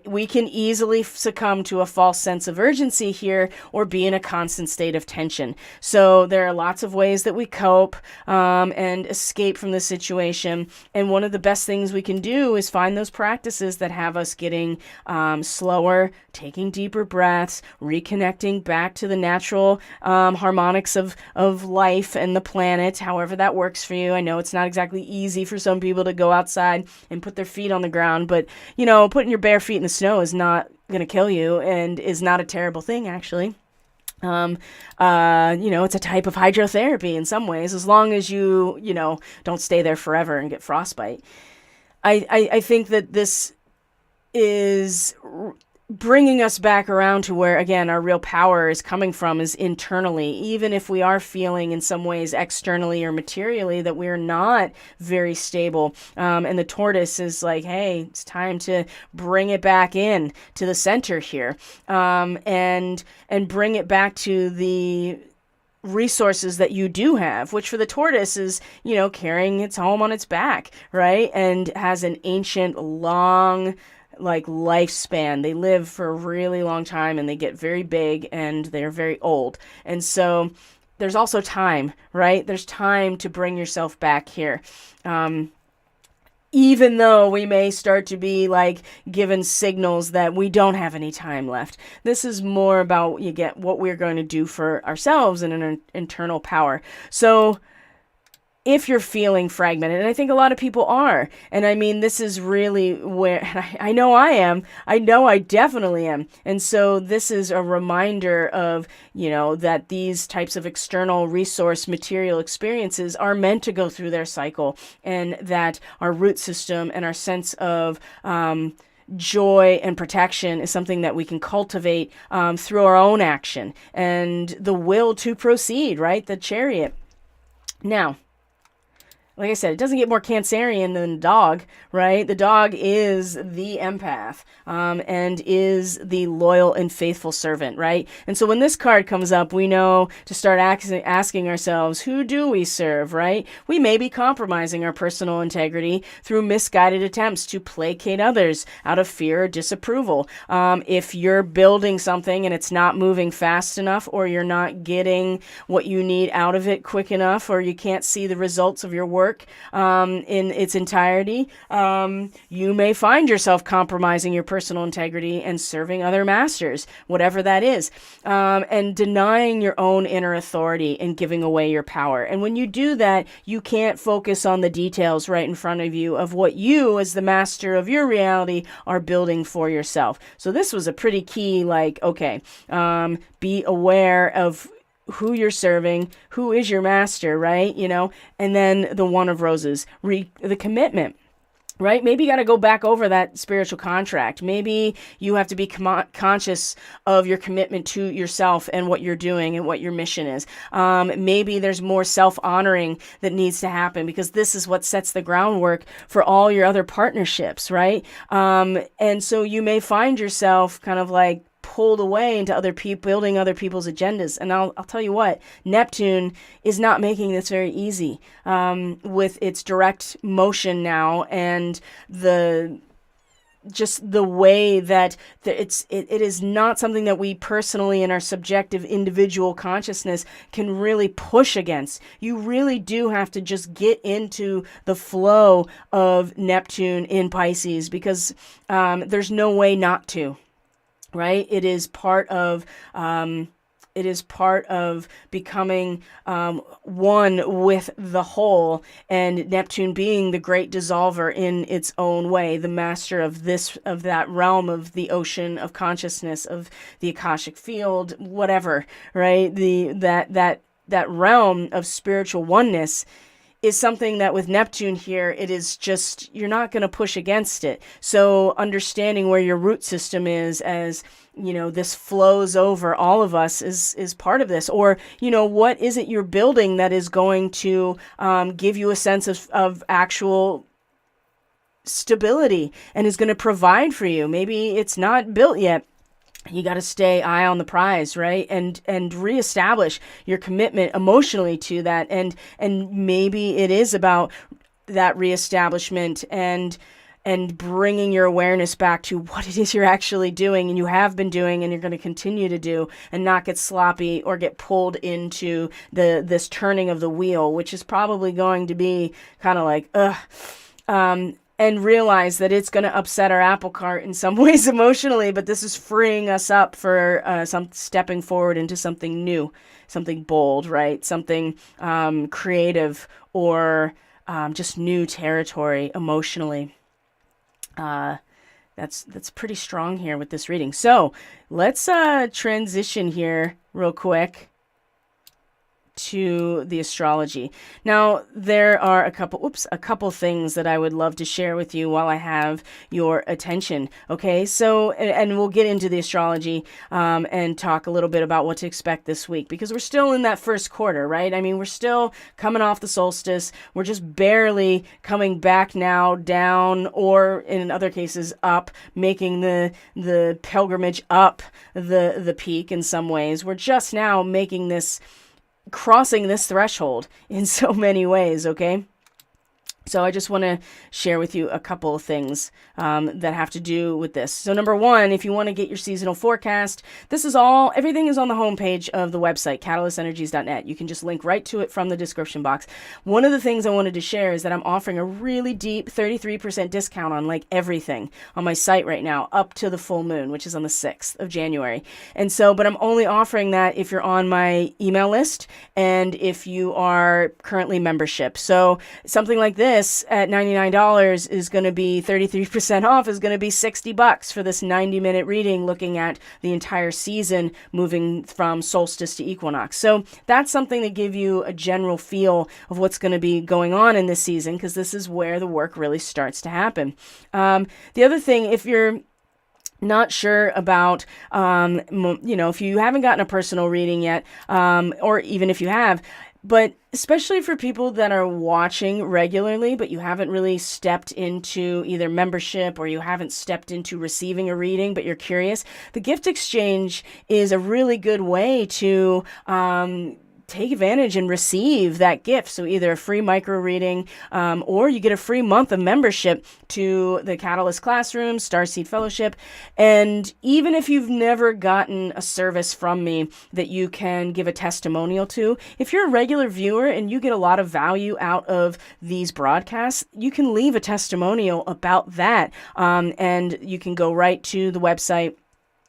We can easily succumb to a false sense of urgency here, or be in a constant state of tension. So there are lots of ways that we cope and escape from the situation. And one of the best things we can do is find those practices that have us getting slower, taking deeper breaths, reconnecting back to the natural harmonics of life and the planet, however that works for you. I know it's not exactly easy for some people to go outside and put their feet on the ground, but putting your bare feet in the snow is not going to kill you, and is not a terrible thing, actually. It's a type of hydrotherapy in some ways, as long as you don't stay there forever and get frostbite. I think that this is bringing us back around to where, again, our real power is coming from, is internally. Even if we are feeling in some ways externally or materially that we're not very stable. And the tortoise is like, hey, it's time to bring it back in to the center here. And bring it back to the resources that you do have, which for the tortoise is, carrying its home on its back, right? And has an ancient, long, lifespan. They live for a really long time, and they get very big, and they're very old. And so there's also time, right? There's time to bring yourself back here. Even though we may start to be given signals that we don't have any time left. This is more about what we're going to do for ourselves and an internal power. So if you're feeling fragmented, and I think a lot of people are, and I mean, this is really where, I know I am, I know I definitely am, and so this is a reminder of, that these types of external resource material experiences are meant to go through their cycle, and that our root system and our sense of joy and protection is something that we can cultivate through our own action, and the will to proceed, right? The chariot. Now, like I said, it doesn't get more Cancerian than the dog, right? The dog is the empath, and is the loyal and faithful servant, right? And so when this card comes up, we know to start asking ourselves, who do we serve, right? We may be compromising our personal integrity through misguided attempts to placate others out of fear or disapproval. If you're building something and it's not moving fast enough, or you're not getting what you need out of it quick enough, or you can't see the results of your work in its entirety, you may find yourself compromising your personal integrity and serving other masters, whatever that is, and denying your own inner authority and giving away your power. And when you do that, you can't focus on the details right in front of you of what you, as the master of your reality, are building for yourself. So this was a pretty key, be aware of who you're serving, who is your master, right? And then the One of Roses, the commitment, right? Maybe you got to go back over that spiritual contract. Maybe you have to be conscious of your commitment to yourself and what you're doing and what your mission is. Maybe there's more self-honoring that needs to happen, because this is what sets the groundwork for all your other partnerships, right? And so you may find yourself kind of pulled away into other people, building other people's agendas. And I'll tell you what, Neptune is not making this very easy with its direct motion now, and the way that it is not something that we personally in our subjective individual consciousness can really push against. You really do have to just get into the flow of Neptune in Pisces, because there's no way not to. Right? It is part of becoming one with the whole, and Neptune being the great dissolver in its own way, the master of that realm of the ocean of consciousness, of the Akashic field, whatever, right? That realm of spiritual oneness is something that with Neptune here, it is just, you're not going to push against it. So understanding where your root system is as, this flows over all of us is part of this. Or, what is it you're building that is going to give you a sense of actual stability and is going to provide for you. Maybe it's not built yet. You got to stay eye on the prize, right? And reestablish your commitment emotionally to that. And maybe it is about that reestablishment and bringing your awareness back to what it is you're actually doing and you have been doing and you're going to continue to do, and not get sloppy or get pulled into this turning of the wheel, which is probably going to be kind of like, and realize that it's going to upset our apple cart in some ways emotionally, but this is freeing us up for some stepping forward into something new, something bold, right? Something creative, or just new territory emotionally. That's pretty strong here with this reading. So let's transition here real quick to the astrology. Now, there are a couple things that I would love to share with you while I have your attention. Okay, so, and we'll get into the astrology and talk a little bit about what to expect this week, because we're still in that first quarter, right? I mean, we're still coming off the solstice. We're just barely coming back now down, or in other cases up, making the pilgrimage up the peak in some ways. We're just now making this, crossing this threshold in so many ways, okay? So I just want to share with you a couple of things that have to do with this. So number one, if you want to get your seasonal forecast, everything is on the homepage of the website, catalystenergies.net. You can just link right to it from the description box. One of the things I wanted to share is that I'm offering a really deep 33% discount on like everything on my site right now, up to the full moon, which is on the 6th of January. And so, but I'm only offering that if you're on my email list and if you are currently membership. So something like this at $99 is going to be 33% off, is going to be $60 for this 90-minute reading, looking at the entire season moving from solstice to equinox. So that's something to give you a general feel of what's going to be going on in this season, because this is where the work really starts to happen. The other thing, if you're not sure about, if you haven't gotten a personal reading yet, or even if you have, but especially for people that are watching regularly, but you haven't really stepped into either membership or you haven't stepped into receiving a reading, but you're curious, the gift exchange is a really good way to take advantage and receive that gift. So either a free micro reading, or you get a free month of membership to the Catalyst Classroom, Starseed Fellowship. And even if you've never gotten a service from me that you can give a testimonial to, if you're a regular viewer and you get a lot of value out of these broadcasts, you can leave a testimonial about that. And you can go right to the website.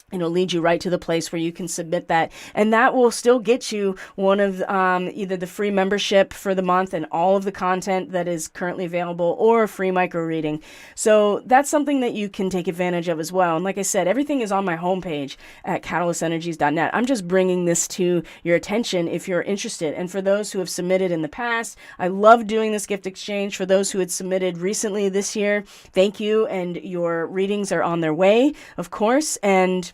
It'll lead you right to the place where you can submit that. And that will still get you one of either the free membership for the month and all of the content that is currently available, or a free micro reading. So that's something that you can take advantage of as well. And like I said, everything is on my homepage at catalystenergies.net. I'm just bringing this to your attention if you're interested. And for those who have submitted in the past, I love doing this gift exchange. For those who had submitted recently this year, thank you. And your readings are on their way, of course. And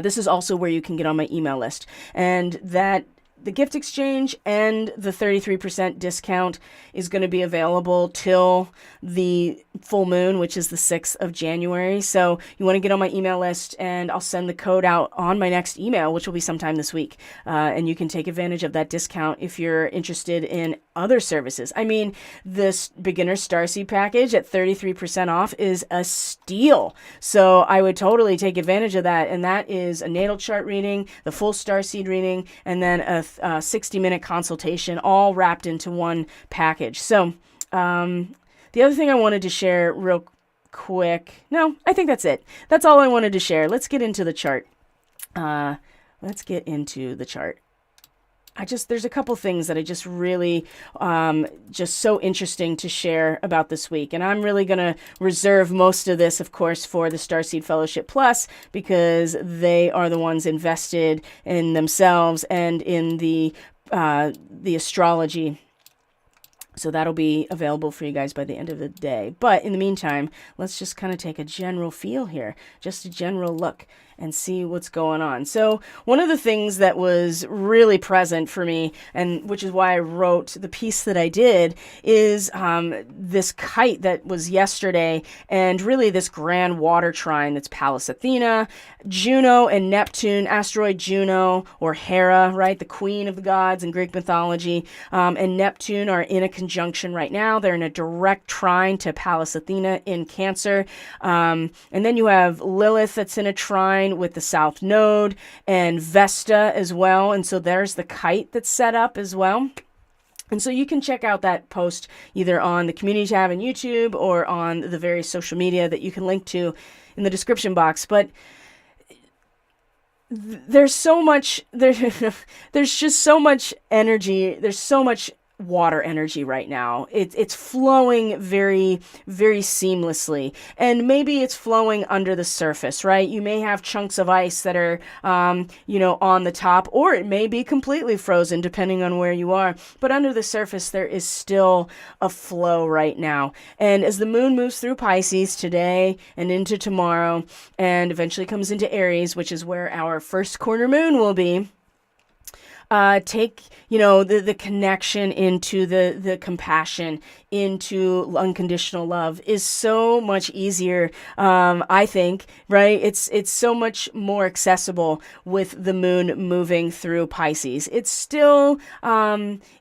this is also where you can get on my email list. And that the gift exchange and the 33% discount is going to be available till the full moon, which is the 6th of January. So you want to get on my email list, and I'll send the code out on my next email, which will be sometime this week. And you can take advantage of that discount if you're interested in other services. I mean, this beginner Starseed package at 33% off is a steal. So I would totally take advantage of that. And that is a natal chart reading, the full Starseed reading, and then a 60-minute consultation, all wrapped into one package. So the other thing I wanted to share real quick, no, I think that's it. That's all I wanted to share. Let's get into the chart. There's a couple things that I just really, just so interesting to share about this week. And I'm really going to reserve most of this, of course, for the Starseed Fellowship Plus, because they are the ones invested in themselves and in the astrology So that'll be available for you guys by the end of the day. But in the meantime, let's just kind of take a general feel here, just a general look and see what's going on. So one of the things that was really present for me, and which is why I wrote the piece that I did, is this kite that was yesterday, and really this grand water trine that's Pallas Athena, Juno and Neptune, asteroid Juno, or Hera, right, the queen of the gods in Greek mythology, and Neptune are in a conjunction right now. They're in a direct trine to Pallas Athena in Cancer. And then you have Lilith that's in a trine with the South Node, and Vesta as well. And so there's the kite that's set up as well. And so you can check out that post either on the community tab in YouTube or on the various social media that you can link to in the description box. But there's so much, there's just so much energy. There's so much water energy right now. It's flowing very, very seamlessly. And maybe it's flowing under the surface, right? You may have chunks of ice that are, on the top, or it may be completely frozen depending on where you are. But under the surface, there is still a flow right now. And as the moon moves through Pisces today and into tomorrow, and eventually comes into Aries, which is where our first quarter moon will be, take, the connection into the compassion, into unconditional love is so much easier, I think, right? It's so much more accessible with the moon moving through Pisces. It's still,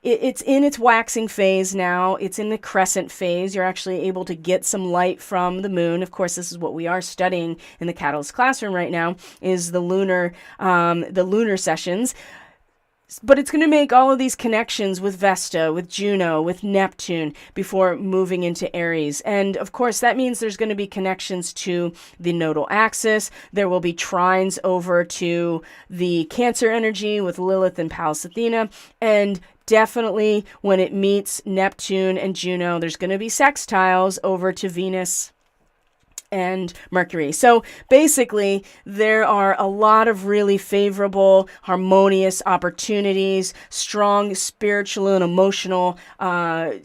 it's in its waxing phase now. It's in the crescent phase. You're actually able to get some light from the moon. Of course, this is what we are studying in the Catalyst classroom right now, is the lunar sessions. But it's going to make all of these connections with Vesta, with Juno, with Neptune before moving into Aries. And of course, that means there's going to be connections to the nodal axis. There will be trines over to the Cancer energy with Lilith and Pallas Athena. And definitely when it meets Neptune and Juno, there's going to be sextiles over to Venus and Mercury. So basically, there are a lot of really favorable, harmonious opportunities, strong spiritual and emotional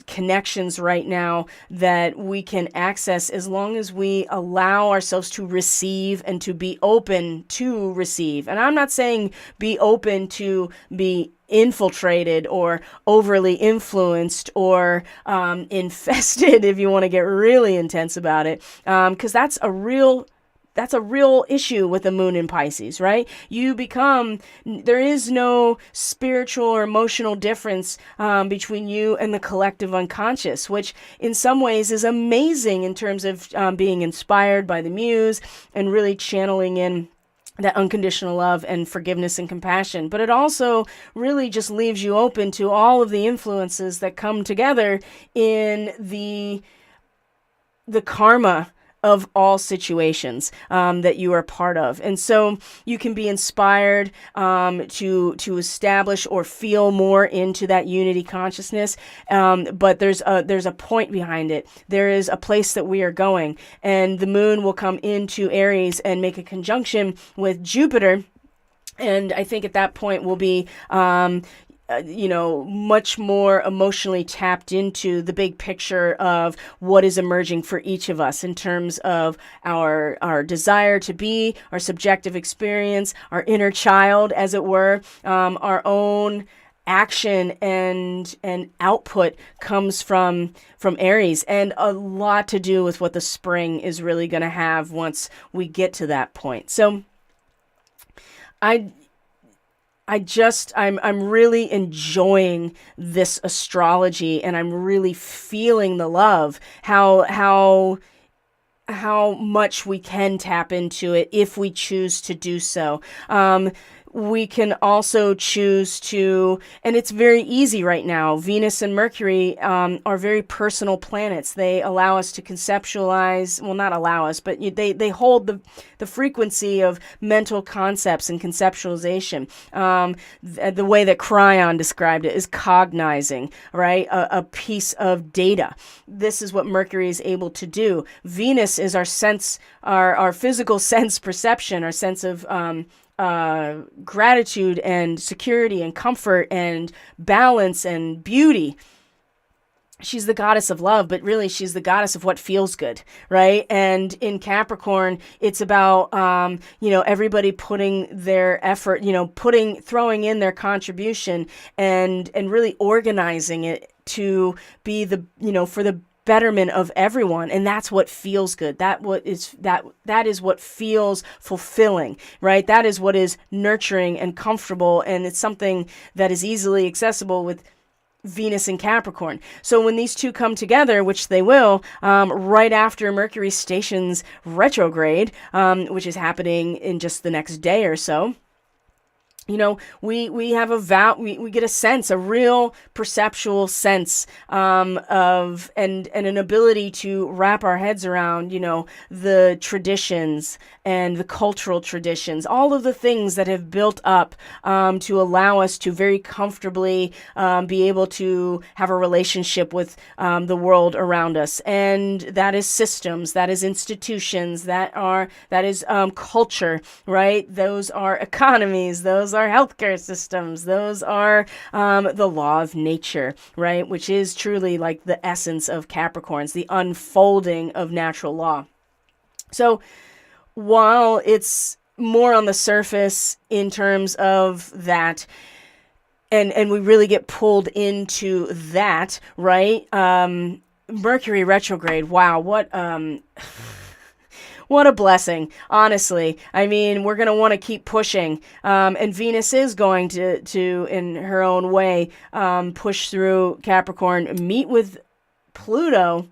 connections right now that we can access as long as we allow ourselves to receive and to be open to receive. And I'm not saying be open to be infiltrated or overly influenced or infested, if you want to get really intense about it, because that's a real issue with the moon in Pisces, right? There is no spiritual or emotional difference between you and the collective unconscious, which in some ways is amazing in terms of being inspired by the muse and really channeling in that unconditional love and forgiveness and compassion. But it also really just leaves you open to all of the influences that come together in the karma of all situations that you are part of. And so you can be inspired to establish or feel more into that unity consciousness. But there's a point behind it. There is a place that we are going. And the moon will come into Aries and make a conjunction with Jupiter. And I think at that point we'll be much more emotionally tapped into the big picture of what is emerging for each of us in terms of our desire to be, our subjective experience, our inner child, as it were, our own action and output comes from Aries, and a lot to do with what the spring is really going to have once we get to that point. So I'm really enjoying this astrology, and I'm really feeling the love, how much we can tap into it if we choose to do so. We can also choose to, and it's very easy right now. Venus and Mercury are very personal planets. They allow us to conceptualize, well, not allow us, but they hold the frequency of mental concepts and conceptualization. The way that Cryon described it is cognizing, right? A piece of data. This is what Mercury is able to do. Venus is our sense, our physical sense perception, our sense of gratitude and security and comfort and balance and beauty. she's the goddess of love, but really she's the goddess of what feels good, right? And in Capricorn, it's about, everybody putting their effort, throwing in their contribution and really organizing it to be for the betterment of everyone. And that's what feels good. That is what feels fulfilling, right? That is what is nurturing and comfortable. And it's something that is easily accessible with Venus and Capricorn. So when these two come together, which they will, right after Mercury stations retrograde, which is happening in just the next day or so, we have we get a sense, a real perceptual sense of and an ability to wrap our heads around, the traditions and the cultural traditions, all of the things that have built up to allow us to very comfortably be able to have a relationship with the world around us. And that is systems, that is institutions, that is culture, right? Those are economies, those are healthcare systems, those are the law of nature, right? Which is truly like the essence of Capricorns, the unfolding of natural law. So while it's more on the surface in terms of that, and we really get pulled into that, right? Mercury retrograde, wow, what a blessing, honestly. I mean, we're going to want to keep pushing. And Venus is going to, in her own way, push through Capricorn, meet with Pluto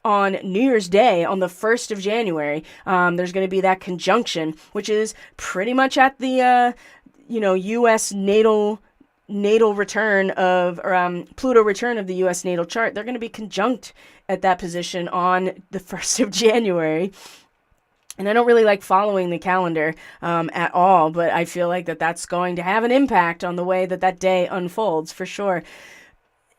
on New Year's Day, on the 1st of January. There's going to be that conjunction, which is pretty much at the, U.S. natal return of, or Pluto return of the U.S. natal chart. They're going to be conjunct at that position on the 1st of January. And I don't really like following the calendar at all, but I feel like that's going to have an impact on the way that day unfolds, for sure.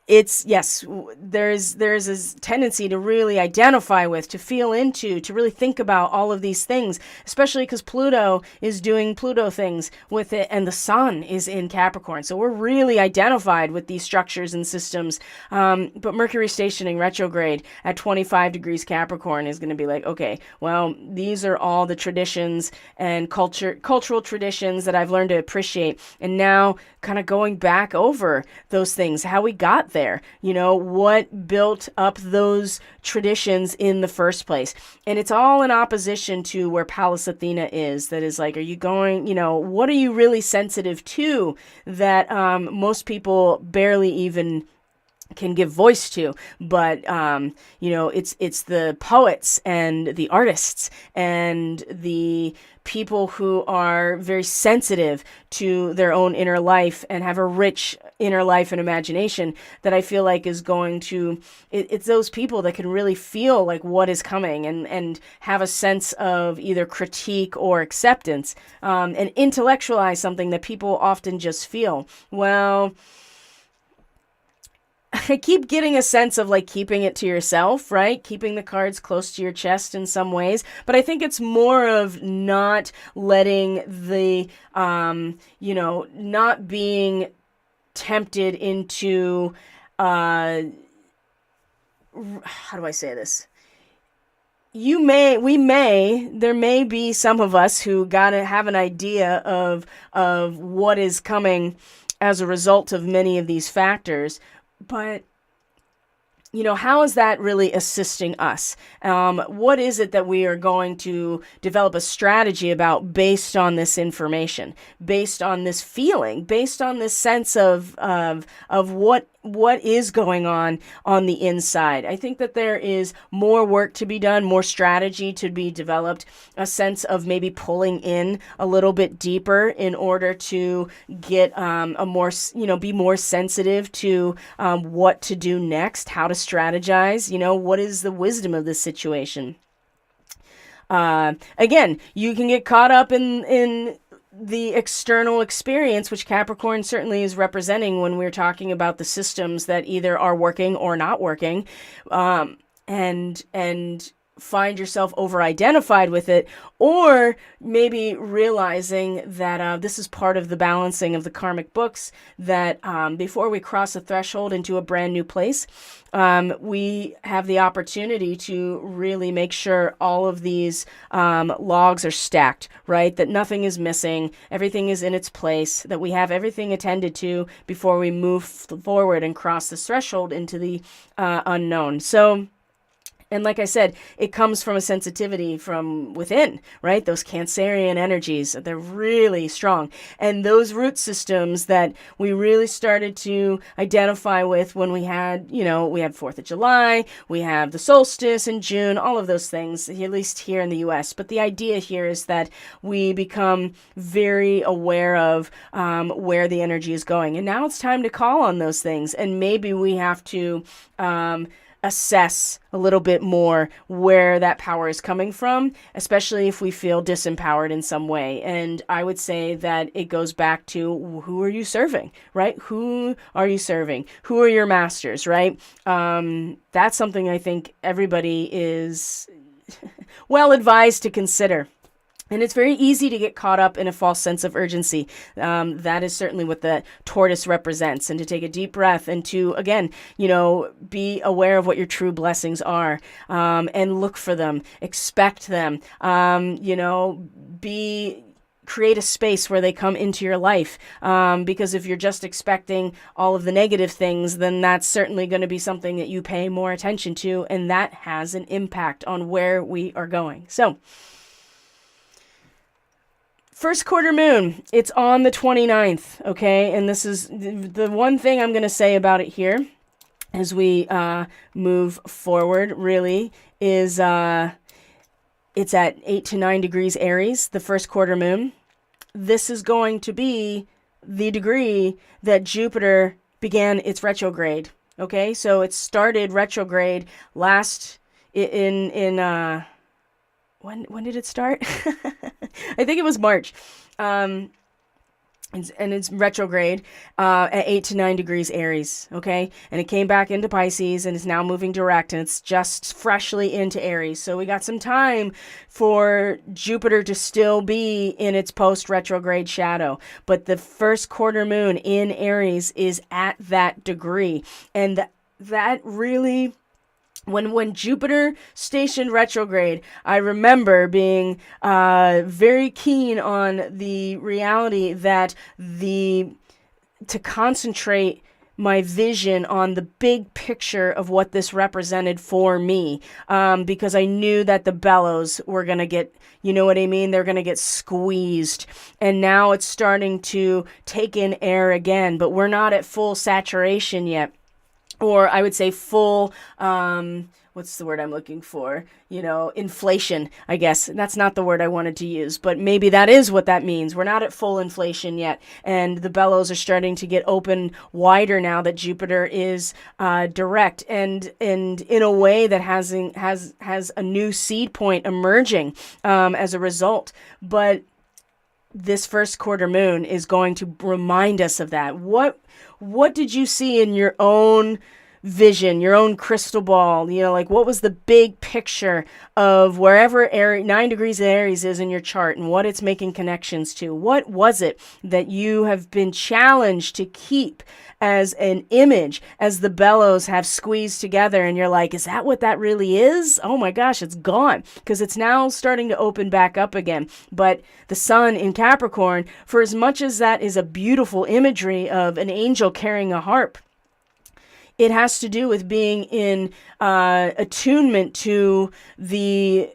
There's a tendency to really identify with, to feel into, to really think about all of these things, especially because Pluto is doing Pluto things with it, and the sun is in Capricorn. So we're really identified with these structures and systems. But Mercury stationing retrograde at 25 degrees Capricorn is going to be like, okay, well, these are all the traditions and cultural traditions that I've learned to appreciate. And now kind of going back over those things, how we got there, what built up those traditions in the first place. And it's all in opposition to where Pallas Athena is. That is like, are you going, what are you really sensitive to that most people barely even can give voice to? But it's the poets and the artists and the people who are very sensitive to their own inner life and have a rich inner life and imagination that I feel like is going to, it's those people that can really feel like what is coming and have a sense of either critique or acceptance, and intellectualize something that people often just feel. Well, I keep getting a sense of like keeping it to yourself, right? Keeping the cards close to your chest in some ways. But I think it's more of not letting the, not being tempted into, how do I say this? There may be some of us who gotta have an idea of what is coming as a result of many of these factors. But, how is that really assisting us? What is it that we are going to develop a strategy about based on this information, based on this feeling, based on this sense of what is going on the inside? I think that there is more work to be done, more strategy to be developed, a sense of maybe pulling in a little bit deeper in order to get be more sensitive to what to do next, how to strategize, what is the wisdom of this situation. Again, you can get caught up in the external experience, which Capricorn certainly is representing when we're talking about the systems that either are working or not working. And find yourself over-identified with it, or maybe realizing that this is part of the balancing of the karmic books, that before we cross a threshold into a brand new place, we have the opportunity to really make sure all of these logs are stacked, right? That nothing is missing, everything is in its place, that we have everything attended to before we move forward and cross this threshold into the unknown. So, and like I said, it comes from a sensitivity from within, right? Those Cancerian energies, they're really strong. And those root systems that we really started to identify with when we had 4th of July, we have the solstice in June, all of those things, at least here in the US. But the idea here is that we become very aware of where the energy is going. And now it's time to call on those things. And maybe we have to assess a little bit more where that power is coming from, especially if we feel disempowered in some way. And I would say that it goes back to, who are you serving, right? Who are you serving? Who are your masters, right? That's something I think everybody is well advised to consider. And it's very easy to get caught up in a false sense of urgency. That is certainly what the tortoise represents. And to take a deep breath and to, again, be aware of what your true blessings are, and look for them, expect them, create a space where they come into your life. Because if you're just expecting all of the negative things, then that's certainly going to be something that you pay more attention to. And that has an impact on where we are going. So, first quarter moon, it's on the 29th, okay? And this is the one thing I'm going to say about it here as we move forward, really, is it's at 8 to 9 degrees Aries, the first quarter moon. This is going to be the degree that Jupiter began its retrograde, okay? So it started retrograde last when did it start? I think it was March. And it's retrograde at 8 to 9 degrees Aries, okay? And it came back into Pisces and is now moving direct, and it's just freshly into Aries. So we got some time for Jupiter to still be in its post-retrograde shadow. But the first quarter moon in Aries is at that degree. And that really... When Jupiter stationed retrograde, I remember being very keen on the reality that to concentrate my vision on the big picture of what this represented for me, because I knew that the bellows were going to get, you know what I mean? They're going to get squeezed. And now it's starting to take in air again, but we're not at full saturation yet. Or I would say full, what's the word I'm looking for? Inflation, I guess. That's not the word I wanted to use, but maybe that is what that means. We're not at full inflation yet. And the bellows are starting to get open wider now that Jupiter is direct and in a way that has a new seed point emerging as a result. But this first quarter moon is going to remind us of that. What did you see in your own vision, your own crystal ball? What was the big picture of wherever 9 degrees of Aries is in your chart and what it's making connections to? What was it that you have been challenged to keep as an image as the bellows have squeezed together? And you're like, is that what that really is? Oh my gosh, it's gone, because it's now starting to open back up again. But the sun in Capricorn, for as much as that is a beautiful imagery of an angel carrying a harp, it has to do with being in attunement to the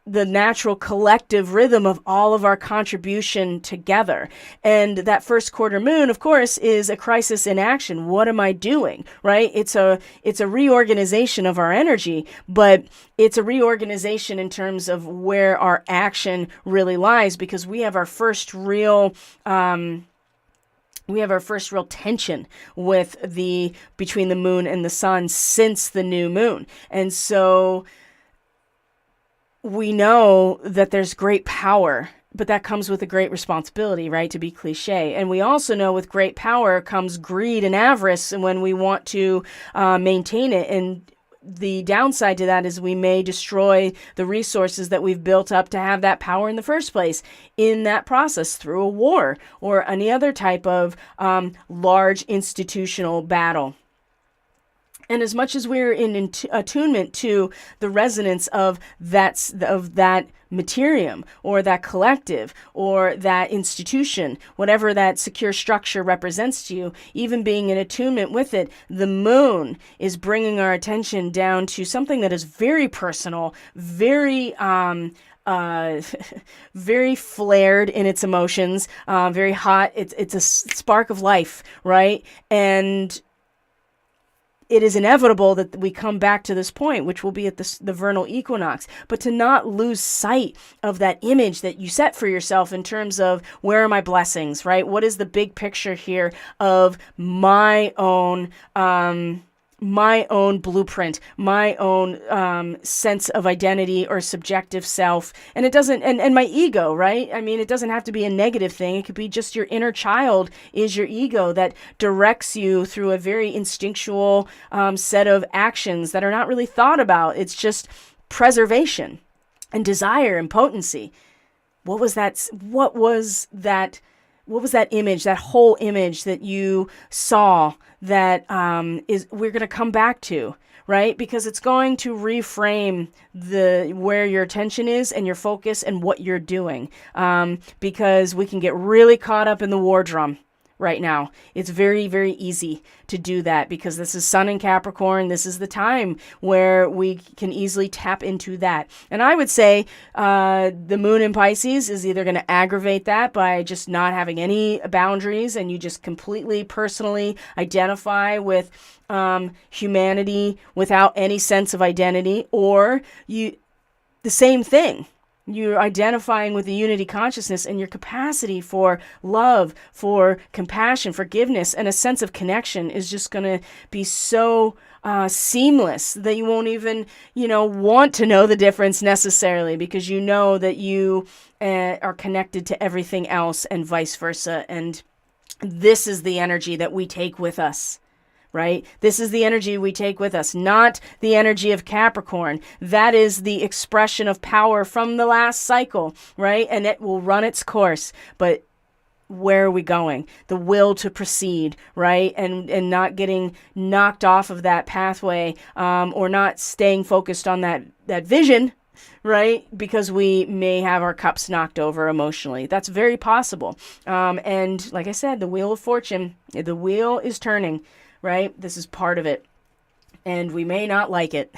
natural collective rhythm of all of our contribution together. And that first quarter moon, of course, is a crisis in action. What am I doing, right? It's a reorganization of our energy, but it's a reorganization in terms of where our action really lies, because we have our first real tension between the moon and the sun since the new moon. And so we know that there's great power, but that comes with a great responsibility, right? To be cliche. And we also know with great power comes greed and avarice, and when we want to maintain it. And the downside to that is we may destroy the resources that we've built up to have that power in the first place in that process through a war or any other type of large institutional battle. And as much as we're in attunement to the resonance of that materium or that collective or that institution, whatever that secure structure represents to you, even being in attunement with it, the moon is bringing our attention down to something that is very personal, very very flared in its emotions, very hot. It's a spark of life, right? And it is inevitable that we come back to this point, which will be at the vernal equinox, but to not lose sight of that image that you set for yourself in terms of where are my blessings, right? What is the big picture here of my own blueprint, my own sense of identity or subjective self. And it doesn't, and my ego, right? I mean, it doesn't have to be a negative thing. It could be just your inner child is your ego that directs you through a very instinctual set of actions that are not really thought about. It's just preservation and desire and potency. What was that image, that whole image that you saw that we're going to come back to, right? Because it's going to reframe where your attention is and your focus and what you're doing. Because we can get really caught up in the war drum right now. It's very, very easy to do that because this is Sun in Capricorn. This is the time where we can easily tap into that. And I would say the moon in Pisces is either going to aggravate that by just not having any boundaries and you just completely personally identify with humanity without any sense of identity, or the same thing. You're identifying with the unity consciousness and your capacity for love, for compassion, forgiveness, and a sense of connection is just going to be so seamless that you won't even, want to know the difference necessarily because you know that you are connected to everything else and vice versa. And this is the energy that we take with us. Right? This is the energy we take with us, not the energy of Capricorn. That is the expression of power from the last cycle, right? And it will run its course. But where are we going? The will to proceed, right? And not getting knocked off of that pathway, or not staying focused on that vision, right? Because we may have our cups knocked over emotionally. That's very possible. And like I said, the wheel of fortune, the wheel is turning. Right? This is part of it. And we may not like it.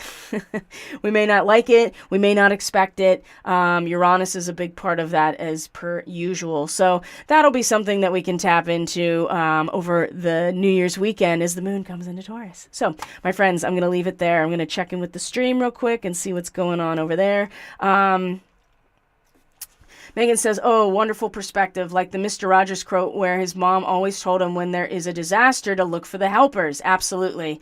We may not like it. We may not expect it. Uranus is a big part of that as per usual. So that'll be something that we can tap into over the New Year's weekend as the moon comes into Taurus. So my friends, I'm going to leave it there. I'm going to check in with the stream real quick and see what's going on over there. Megan says, oh, wonderful perspective, like the Mr. Rogers quote where his mom always told him when there is a disaster to look for the helpers. Absolutely.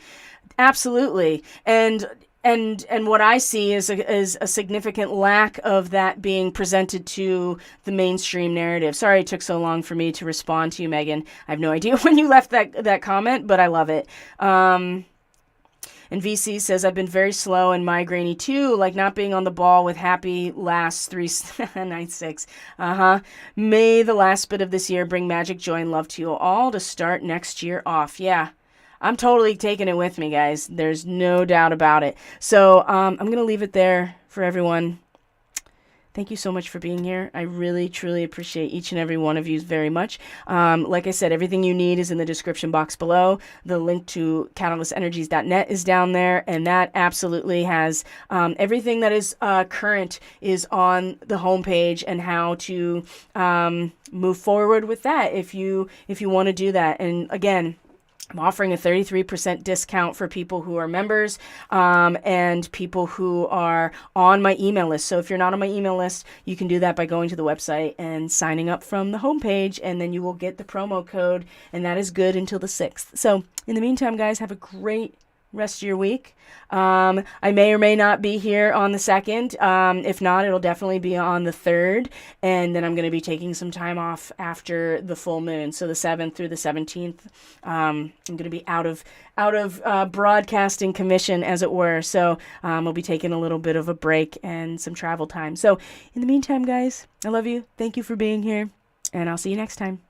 Absolutely. And what I see is a significant lack of that being presented to the mainstream narrative. Sorry it took so long for me to respond to you, Megan. I have no idea when you left that comment, but I love it. And VC says, I've been very slow and migrainey too, like not being on the ball with happy last 396. May the last bit of this year bring magic, joy, and love to you all to start next year off. Yeah, I'm totally taking it with me, guys. There's no doubt about it. So I'm going to leave it there for everyone. Thank you so much for being here. I really, truly appreciate each and every one of you very much. Like I said, everything you need is in the description box below. The link to catalystenergies.net is down there, and that absolutely has everything that is current is on the homepage and how to move forward with that if you want to do that. And again, I'm offering a 33% discount for people who are members and people who are on my email list. So if you're not on my email list, you can do that by going to the website and signing up from the homepage, and then you will get the promo code, and that is good until the 6th. So in the meantime, guys, have a great rest of your week. I may or may not be here on the 2nd. If not, it'll definitely be on the 3rd. And then I'm going to be taking some time off after the full moon. So the 7th through the 17th, I'm going to be out of broadcasting commission, as it were. So I'll be taking a little bit of a break and some travel time. So in the meantime, guys, I love you. Thank you for being here. And I'll see you next time.